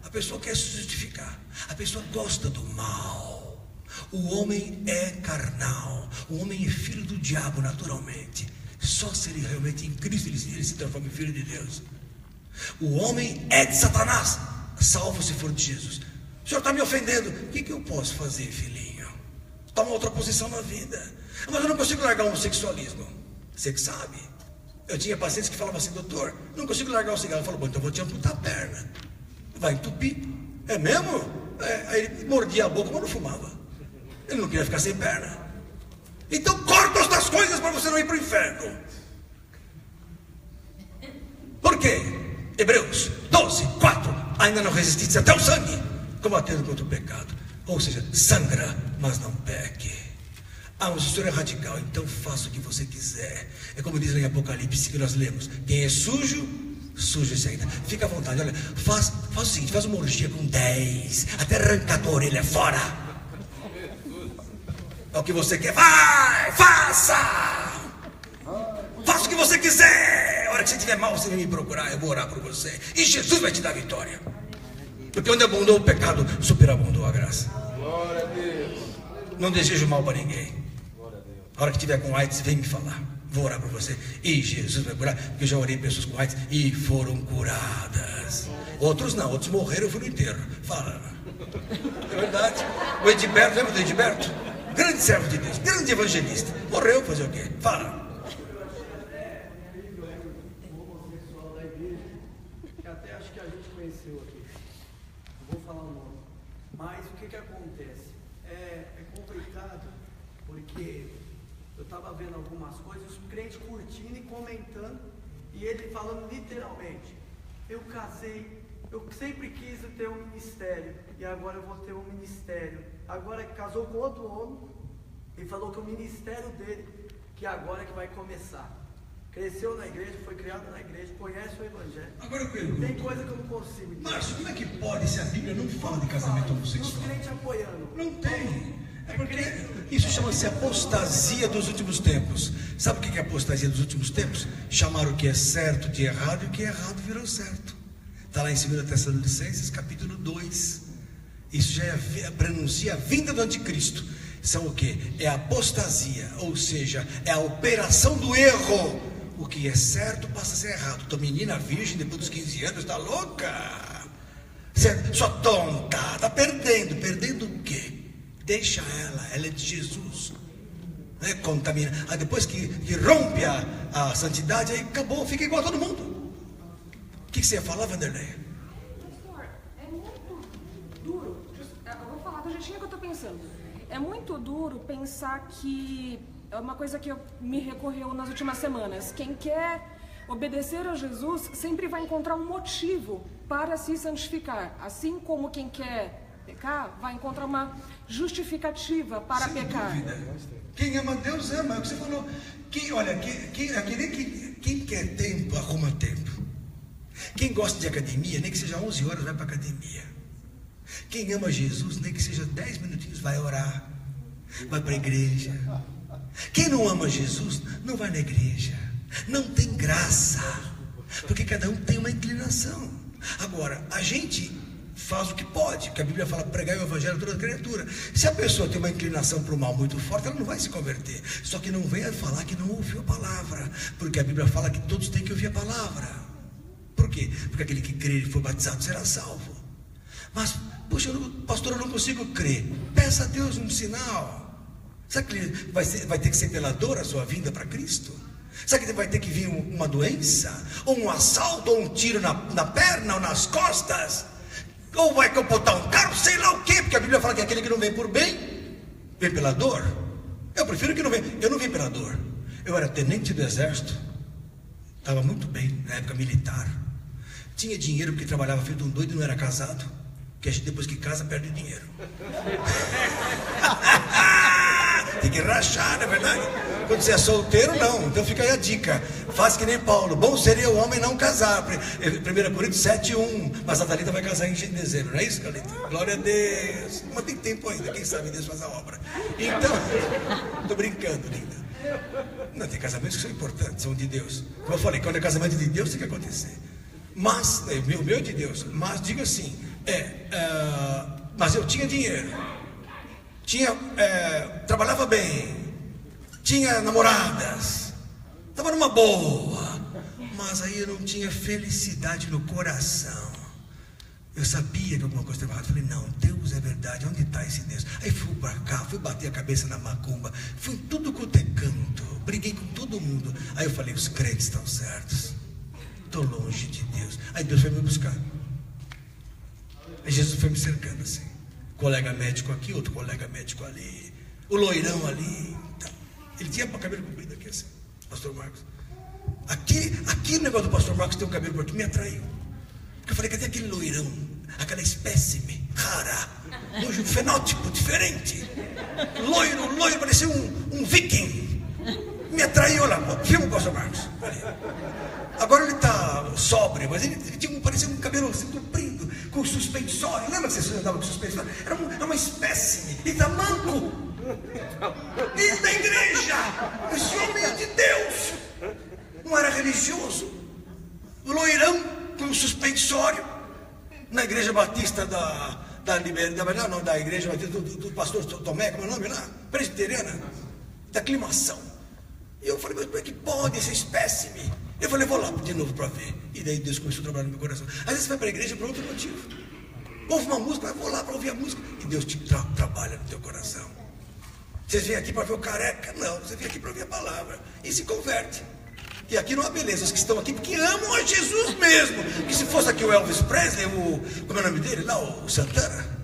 A pessoa quer se justificar, a pessoa gosta do mal. O homem é carnal, o homem é filho do diabo naturalmente. Só se ele realmente em Cristo ele se transforma em filho de Deus. O homem é de Satanás, salvo se for de Jesus. O senhor está me ofendendo, o que eu posso fazer, filhinho? Toma outra posição na vida. Mas eu não consigo largar o homossexualismo. Você que sabe. Eu tinha pacientes que falavam assim: doutor, não consigo largar o cigarro. Eu falo: bom, então eu vou te amputar a perna. Vai entupir. É mesmo? Aí ele mordia a boca, mas não fumava. Ele não queria ficar sem perna. Então corta estas coisas para você não ir para o inferno. Por quê? Hebreus 12:4. Ainda não resististe até o sangue, combatendo contra o pecado. Ou seja, sangra, mas não peque. Ah, mas o senhor é radical, então faça o que você quiser. É como diz lá em Apocalipse que nós lemos: quem é sujo, sujo se ainda. Fica à vontade, olha, faz o seguinte: faz uma orgia com 10, até arrancar a tua orelha fora. É o que você quer, vai, faça! Faça o que você quiser. A hora que você estiver mal, você vem me procurar, eu vou orar por você. E Jesus vai te dar vitória. Porque onde abundou o pecado, superabundou a graça. Glória a Deus. Não desejo mal para ninguém. A hora que estiver com AIDS, vem me falar. Vou orar por você. E Jesus vai curar. Porque eu já orei pessoas com AIDS e foram curadas. Outros não, outros morreram, eu fui no enterro. Fala. É verdade. O Edilberto, lembra do Edilberto? Grande servo de Deus, grande evangelista. Morreu, fazer o quê? Fala. Até acho que a gente conheceu aqui. Não vou falar o nome. Mas o que acontece? É complicado, porque eu estava vendo algumas coisas, os crentes curtindo e comentando, e ele falando literalmente: eu casei, eu sempre quis ter um ministério, e agora eu vou ter um ministério. Agora casou com outro homem, e falou que o ministério dele, que agora é que vai começar. Cresceu na igreja, foi criado na igreja, conhece o evangelho. Agora eu pergunto: tem coisa que eu não consigo entender. Márcio, como é que pode se a Bíblia não fala de casamento homossexual? Os crentes apoiando. Não tem. É porque isso chama-se apostasia dos últimos tempos. Sabe o que é apostasia dos últimos tempos? Chamar o que é certo de errado e o que é errado virou certo. Está lá em 2 Tessalonicenses capítulo 2. Isso já prenuncia a vinda do anticristo. São o que? É a apostasia, ou seja, é a operação do erro. O que é certo passa a ser errado. Tua menina virgem depois dos 15 anos está louca. Sua tonta, está perdendo. Perdendo o quê? Deixa ela é de Jesus. Não é contamina. Aí depois que rompe a santidade, aí acabou, fica igual a todo mundo. O que você ia falar, Vanderlei? Pastor, é muito duro. Eu vou falar do jeitinho que eu tô pensando. É muito duro pensar que é uma coisa que me recorreu nas últimas semanas. Quem quer obedecer a Jesus sempre vai encontrar um motivo para se santificar. Assim como quem quer pecar vai encontrar uma justificativa para Sem pecar. dúvida. Quem ama Deus ama. É o que você falou. Quem quer tempo, arruma tempo. Quem gosta de academia, nem que seja 11 horas, vai para academia. Quem ama Jesus, nem que seja 10 minutinhos, vai orar. Vai para a igreja. Quem não ama Jesus, não vai na igreja. Não tem graça. Porque cada um tem uma inclinação. Agora, a gente faz o que pode, porque a Bíblia fala pregar o evangelho a toda criatura. Se a pessoa tem uma inclinação para o mal muito forte, ela não vai se converter. Só que não venha falar que não ouviu a palavra, porque a Bíblia fala que todos têm que ouvir a palavra. Por quê? Porque aquele que crer e for batizado será salvo. Mas, poxa, pastor, eu não consigo crer. Peça a Deus um sinal. Sabe que vai ter que ser pela dor a sua vinda para Cristo? Sabe que vai ter que vir uma doença? Ou um assalto, ou um tiro na perna, ou nas costas? Ou vai capotar um carro, sei lá o quê? Porque a Bíblia fala que aquele que não vem por bem, vem pela dor. Eu prefiro que não venha. Eu não vim pela dor. Eu era tenente do exército. Estava muito bem na época militar. Tinha dinheiro porque trabalhava feito um doido e não era casado. Porque a gente depois que casa perde dinheiro. Tem que rachar, não é verdade? Quando você é solteiro, não. Então fica aí a dica. Faz que nem Paulo. Bom seria o homem não casar. 1 Coríntios 7:1. Mas a Thalita vai casar em dezembro. Não é isso, Thalita? Glória a Deus. Mas tem tempo ainda. Quem sabe Deus faz a obra. Então, estou brincando, linda. Não, tem casamentos que são importantes, são de Deus. Como eu falei, quando é casamento de Deus, tem que acontecer. Mas, o meu de Deus. Mas diga assim, mas eu tinha dinheiro. Trabalhava bem. Tinha namoradas. Estava numa boa. Mas aí eu não tinha felicidade no coração. Eu sabia que alguma coisa estava errada. Falei, não, Deus é verdade. Onde está esse Deus? Aí fui para cá, fui bater a cabeça na macumba. Fui em tudo quanto é canto. Briguei com todo mundo. Aí eu falei, os crentes estão certos. Estou longe de Deus. Aí Deus foi me buscar. Aí Jesus foi me cercando assim. Colega médico aqui, outro colega médico ali. O loirão ali. Então, ele tinha cabelo comprido aqui assim. Pastor Marcos. Aqui o negócio do pastor Marcos tem um cabelo aqui, me atraiu. Porque eu falei, cadê aquele loirão? Aquela espécime rara. Um fenótipo diferente. Loiro, parecia um viking. Me atraiu lá. Filma o pastor Marcos. Agora ele está sóbrio, mas ele parecia um cabelo assim, comprido, com suspensório. Lembra que você andava com suspensório? Era uma espécime. Ele está manco. Ele da igreja. Esse homem é de Deus. Não era religioso. O loirão com suspensório. Na igreja batista da igreja batista do pastor Tomé, como é o nome lá? Presbiteriana. Da aclimação. E eu falei, mas como é que pode essa espécime? Eu falei, vou lá de novo para ver. E daí Deus começou a trabalhar no meu coração. Às vezes você vai para a igreja por outro motivo. Ouve uma música, vou lá para ouvir a música. E Deus te trabalha no teu coração. Vocês vêm aqui para ver o careca? Não, você vem aqui para ouvir a palavra. E se converte. E aqui não há beleza, os que estão aqui porque amam a Jesus mesmo. Que se fosse aqui o Elvis Presley, como é o nome dele lá, o Santana,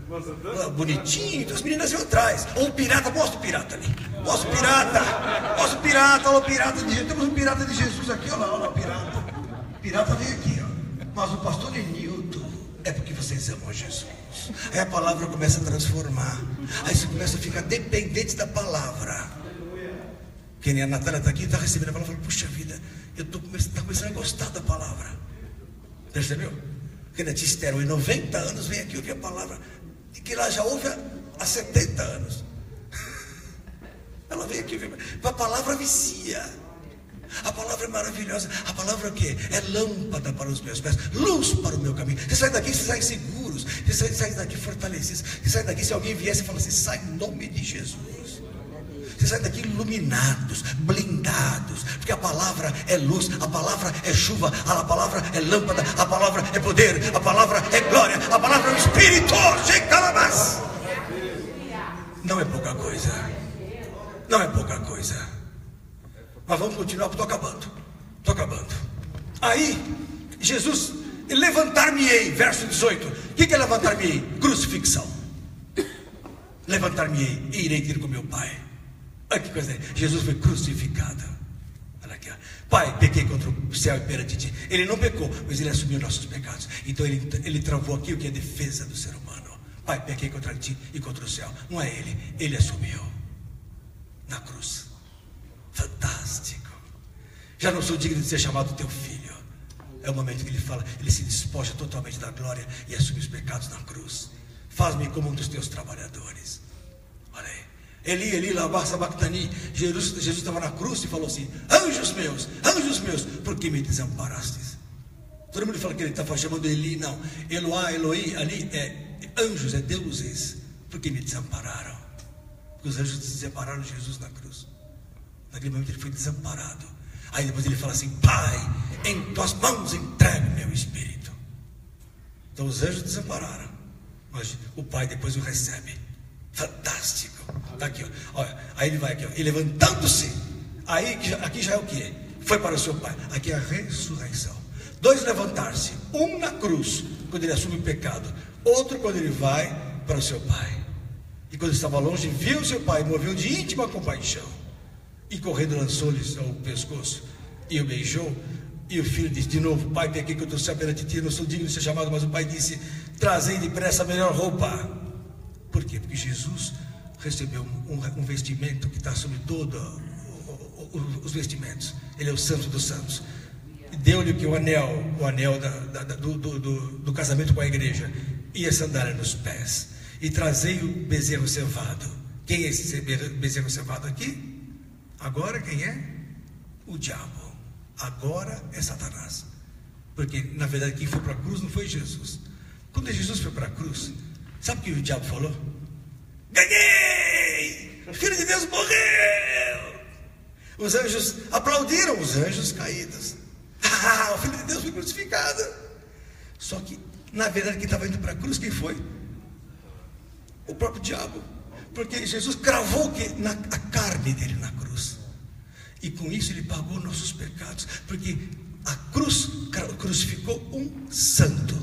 bonitinho, então as meninas iam atrás. Ou o pirata, mostra o pirata ali. Mostra o pirata, olha o pirata de Jesus. Temos um pirata de Jesus aqui, olha lá o pirata. O pirata veio aqui, ó. Mas o pastor Enilton, é porque vocês amam a Jesus. Aí a palavra começa a transformar. Aí você começa a ficar dependente da palavra. Que nem a Natália está aqui, está recebendo a palavra, puxa vida, eu estou começando a gostar da palavra. Percebeu? Porque a tia Esther, em 90 anos, vem aqui ouvir a palavra, e que ela já ouve há 70 anos. Ela vem aqui ouvir, a palavra vicia. A palavra é maravilhosa. A palavra é o quê? É lâmpada para os meus pés, luz para o meu caminho. Você sai daqui, você sai seguros. Você sai daqui fortalecidos. Você sai daqui, se alguém viesse e fala assim, sai em nome de Jesus. Você sai daqui iluminados, blindados, porque a palavra é luz, a palavra é chuva, a palavra é lâmpada, a palavra é poder, a palavra é glória, a palavra é o Espírito. Não é pouca coisa. Não é pouca coisa. Mas vamos continuar, porque estou acabando. Aí, Jesus, levantar-me-ei, verso 18. O que é levantar-me-ei? Crucifixão. Levantar-me-ei e irei ter com meu Pai. Olha que coisa. Jesus foi crucificado. Olha aqui, ó. Pai, pequei contra o céu e perante ti. Ele não pecou, mas ele assumiu nossos pecados. Então ele travou aqui o que é a defesa do ser humano. Pai, pequei contra ti e contra o céu. Não é ele assumiu na cruz. Fantástico. Já não sou digno de ser chamado teu filho. É o momento que ele fala, ele se despoja totalmente da glória e assume os pecados na cruz. Faz-me como um dos teus trabalhadores. Olha aí. Eli, lama sabachthani. Jesus estava na cruz e falou assim: anjos meus, por que me desamparastes? Todo mundo fala que ele estava chamando Eli. Não, Eloá, Eloi, ali é anjos, é deuses. Por que me desampararam? Porque os anjos separaram de Jesus na cruz. Naquele momento ele foi desamparado. Aí depois ele fala assim: Pai, em tuas mãos entrego meu espírito. Então os anjos desampararam, mas o Pai depois o recebe. Fantástico. Está aqui, ó. Olha, aí ele vai aqui, ó. E levantando-se, aí aqui já é o que? Foi para o seu Pai. Aqui é a ressurreição. 2 levantar-se, um na cruz, quando ele assume o pecado, outro quando ele vai para o seu Pai. E quando estava longe, viu o seu Pai, moveu de íntima compaixão, e correndo lançou-lhes ao pescoço e o beijou. E o filho disse de novo: Pai, pequei contra o céu perante ti, não sou digno de ser chamado. Mas o pai disse: trazei depressa a melhor roupa. Por quê? Porque Jesus recebeu um vestimento que está sobre todos os vestimentos. Ele é o santo dos santos. Deu-lhe o anel do casamento com a igreja, e a sandália nos pés. E trazei o bezerro cevado. Quem é esse bezerro cevado aqui? Agora quem é? O diabo. Agora é Satanás. Porque na verdade quem foi para a cruz não foi Jesus. Quando Jesus foi para a cruz, sabe o que o diabo falou? Ganhei! O Filho de Deus morreu! Os anjos aplaudiram, os anjos caídos. O Filho de Deus foi crucificado. Só que na verdade quem estava indo para a cruz, quem foi? O próprio diabo. Porque Jesus cravou a carne dele na cruz. E com isso ele pagou nossos pecados. Porque a cruz crucificou um santo.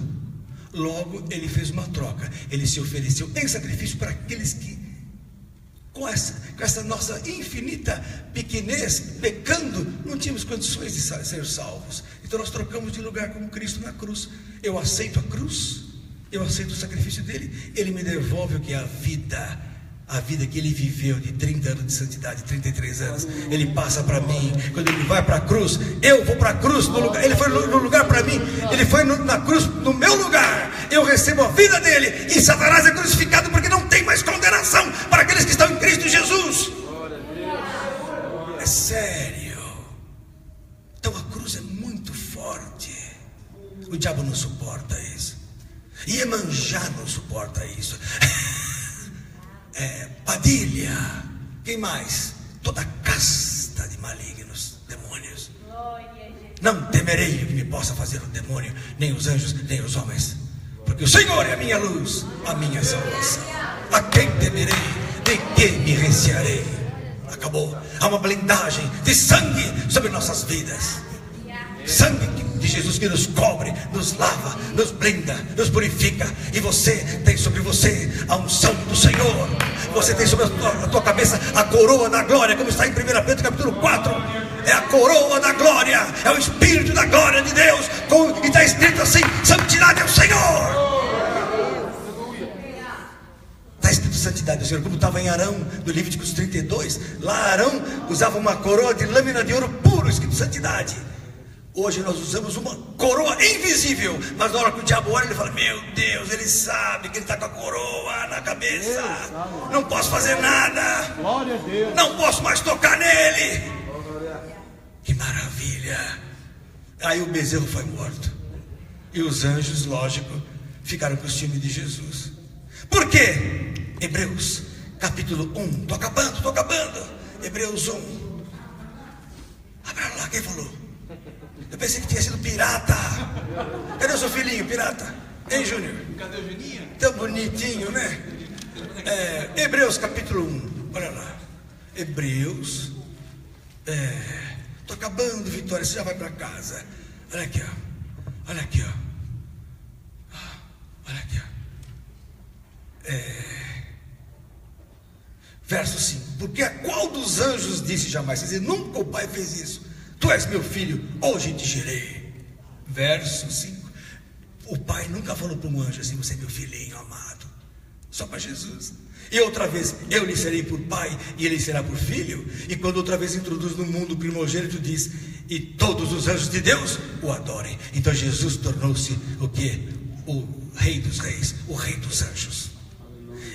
Logo ele fez uma troca. Ele se ofereceu em sacrifício para aqueles que, com essa nossa infinita pequenez, pecando, não tínhamos condições de ser salvos. Então nós trocamos de lugar com Cristo na cruz. Eu aceito a cruz, eu aceito o sacrifício dele. Ele me devolve o que é a vida que ele viveu de 30 anos de santidade, 33 anos, ele passa para mim. Quando ele vai para a cruz, eu vou para a cruz no lugar. Ele foi no lugar para mim, ele foi na cruz no meu lugar. Eu recebo a vida dele, e Satanás é crucificado, porque não tem mais condenação para aqueles que estão em Cristo Jesus. É sério. Então a cruz é muito forte. O diabo não suporta isso. Iemanjá não suporta isso. Padilha, quem mais? Toda casta de malignos, demônios. Não temerei o que me possa fazer o demônio, nem os anjos, nem os homens, porque o Senhor é a minha luz, a minha salvação. A quem temerei? De que me recearei? Acabou. Há uma blindagem de sangue sobre nossas vidas. Sangue de Jesus que nos cobre, nos lava, nos blinda, nos purifica. E você tem sobre você a unção do Senhor. Você tem sobre a tua cabeça a coroa da glória, como está em 1 Pedro capítulo 4. É a coroa da glória, é o Espírito da glória de Deus. E está escrito assim: santidade ao Senhor. Está escrito santidade ao Senhor, como estava em Arão, no Levíticos 32. Lá Arão usava uma coroa de lâmina de ouro puro, escrito santidade. Hoje nós usamos uma coroa invisível, mas na hora que o diabo olha, ele fala: meu Deus, ele sabe que ele está com a coroa na cabeça. Não posso fazer nada. Não posso mais tocar nele. Que maravilha. Aí o bezerro foi morto. E os anjos, lógico, ficaram com o ciúme de Jesus. Por quê? Hebreus capítulo 1. Estou acabando. Hebreus 1. Abra lá, quem falou? Eu pensei que tinha sido pirata. Cadê o seu filhinho, pirata? Hein, Júnior? Cadê o Juninho? Tão bonitinho, né? Hebreus capítulo 1, olha lá. Hebreus, tô acabando, Vitória, você já vai para casa. Olha aqui, ó. Olha aqui, ó. Olha aqui, ó. Verso 5. Porque a qual dos anjos disse jamais? Quer dizer, nunca o Pai fez isso. Tu és meu filho, hoje te gerei. Verso 5. O Pai nunca falou para um anjo assim: você é meu filhinho amado. Só para Jesus. E outra vez, eu lhe serei por pai e ele será por filho. E quando outra vez introduz no mundo o primogênito, diz: e todos os anjos de Deus o adorem. Então Jesus tornou-se o quê? O rei dos reis, o rei dos anjos.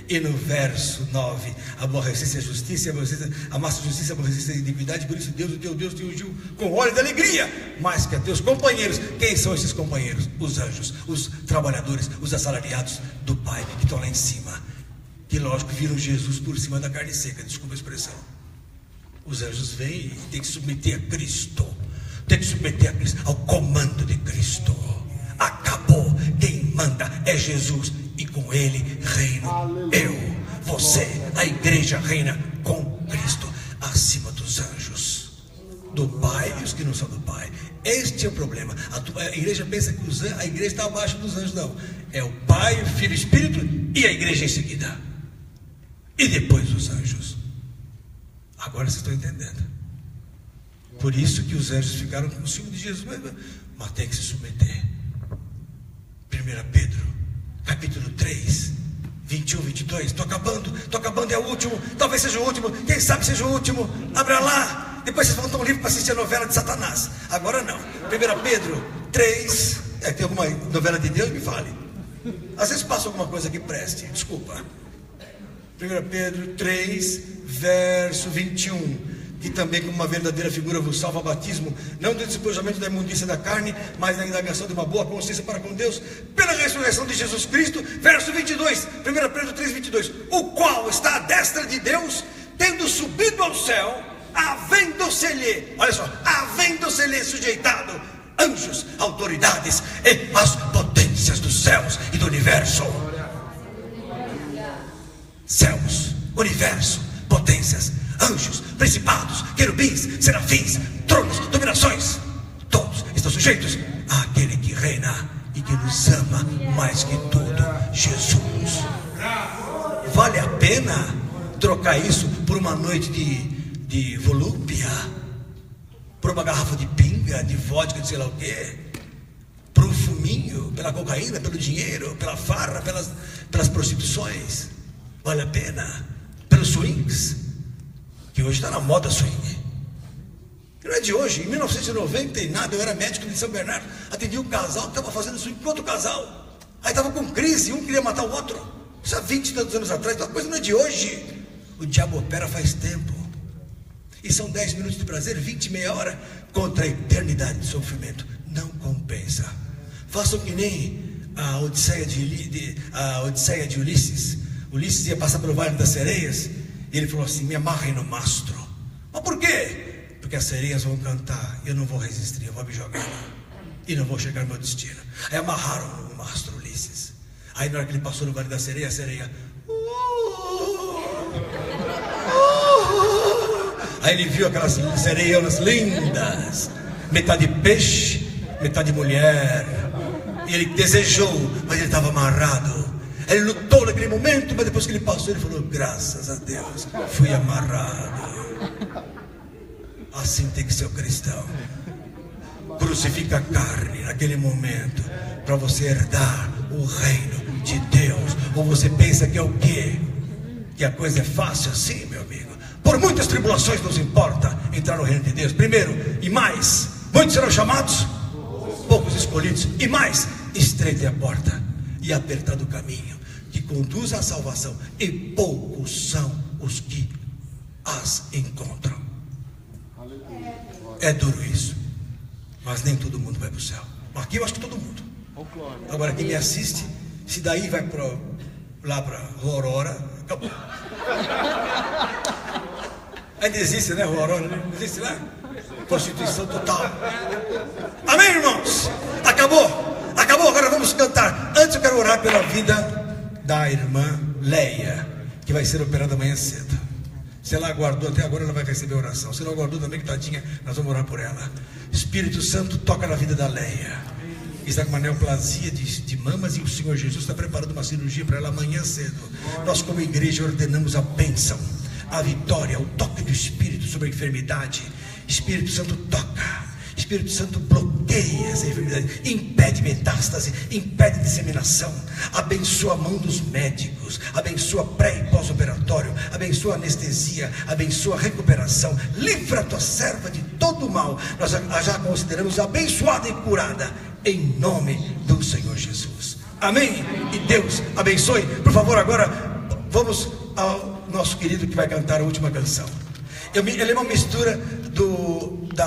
E no verso 9: aborrecesse a justiça, amasse a justiça, aborrecesse a iniquidade. Por isso Deus, o teu Deus, te ungiu com óleo de alegria, mais que a teus companheiros. Quem são esses companheiros? Os anjos, os trabalhadores, os assalariados do Pai, que estão lá em cima. Que lógico viram Jesus por cima da carne seca, desculpa a expressão. Os anjos vêm e tem que submeter a Cristo, tem que submeter a Cristo, ao comando de Cristo. Acabou, quem manda é Jesus, e com ele reino. Aleluia. Eu, você, a igreja reina com Cristo, acima dos anjos, do Pai e os que não são do Pai. Este é o problema. A igreja pensa que a igreja está abaixo dos anjos. Não, é o Pai, o Filho e o Espírito, e a igreja em seguida, e depois os anjos. Agora vocês estão entendendo. Por isso que os anjos ficaram com ciúme de Jesus, mas tem que se submeter. 1 Pedro capítulo 3, 21, 22. Estou acabando, é o último. Talvez seja o último, quem sabe seja o último. Abra lá, depois vocês vão ter um livro para assistir a novela de Satanás. Agora não. 1 Pedro 3. Tem alguma novela de Deus? Me fale. Às vezes passa alguma coisa que preste, desculpa. 1 Pedro 3, verso 21. Que também, como uma verdadeira figura, vos salva a batismo, não do despojamento da imundícia da carne, mas da indagação de uma boa consciência para com Deus, pela ressurreição de Jesus Cristo. Verso 22, 1 Pedro 3, 22. O qual está à destra de Deus, tendo subido ao céu, havendo-se-lhe, olha só, havendo-se-lhe sujeitado anjos, autoridades e as potências dos céus e do universo. Céus, universo, potências, anjos, principados, querubins, serafins, tronos, dominações, todos estão sujeitos àquele que reina e que nos ama mais que tudo, Jesus. Vale a pena trocar isso por uma noite de volúpia, por uma garrafa de pinga, de vodka, de sei lá o quê, por um fuminho, pela cocaína, pelo dinheiro, pela farra, pelas prostituições? Vale a pena? Pelos swings, que hoje está na moda swing. Não é de hoje. Em 1990 e nada, eu era médico de São Bernardo, atendi um casal que estava fazendo swing com outro casal. Aí estava com crise, um queria matar o outro. Isso há 20 e tantos anos atrás. Então a coisa não é de hoje. O diabo opera faz tempo. E são 10 minutos de prazer, 20, meia hora, contra a eternidade de sofrimento. Não compensa. Façam que nem a Odisseia de Ulisses. Ulisses ia passar pelo Vale das Sereias, e ele falou assim: me amarrem no mastro. Mas por quê? Porque as sereias vão cantar, eu não vou resistir, eu vou me jogar lá, e não vou chegar ao meu destino. Aí amarraram no mastro Ulisses. Aí na hora que ele passou no Vale da Sereia, a sereia aí ele viu aquelas sereianas lindas, metade peixe, metade mulher, e ele desejou, mas ele estava amarrado. Ele lutou naquele momento, mas depois que ele passou, ele falou: graças a Deus, fui amarrado. Assim tem que ser o cristão. Crucifica a carne naquele momento, para você herdar o reino de Deus. Ou você pensa que é o quê? Que a coisa é fácil assim, meu amigo? Por muitas tribulações nos importa entrar no reino de Deus. Primeiro, e mais, muitos serão chamados, poucos escolhidos. E mais, estreita é a porta e apertado o caminho que conduz à salvação, e poucos são os que as encontram. É duro isso, mas nem todo mundo vai para o céu. Aqui eu acho que todo mundo. Agora quem me assiste, se daí vai lá para Aurora, acabou. Ainda existe, né, Aurora? Não existe lá? Prostituição total. Amém, irmãos? Acabou. Acabou, agora vamos cantar. Antes eu quero orar pela vida da irmã Leia. que vai ser operada amanhã cedo. Se ela aguardou até agora, ela vai receber oração. Se não aguardou também, que tadinha, nós vamos orar por ela. Espírito Santo, toca na vida da Leia. Está com uma neoplasia de mamas e o Senhor Jesus está preparando uma cirurgia para ela amanhã cedo. Nós, como igreja, ordenamos a bênção, a vitória, o toque do Espírito sobre a enfermidade. Espírito Santo, toca. Espírito Santo, bloqueia essa enfermidade, impede metástase, impede disseminação, abençoa a mão dos médicos, abençoa pré e pós-operatório, abençoa a anestesia, abençoa a recuperação, livra a tua serva de todo o mal. Nós já consideramos abençoada e curada, em nome do Senhor Jesus. Amém? E Deus abençoe. Por favor, agora vamos ao nosso querido que vai cantar a última canção. Ele é uma mistura da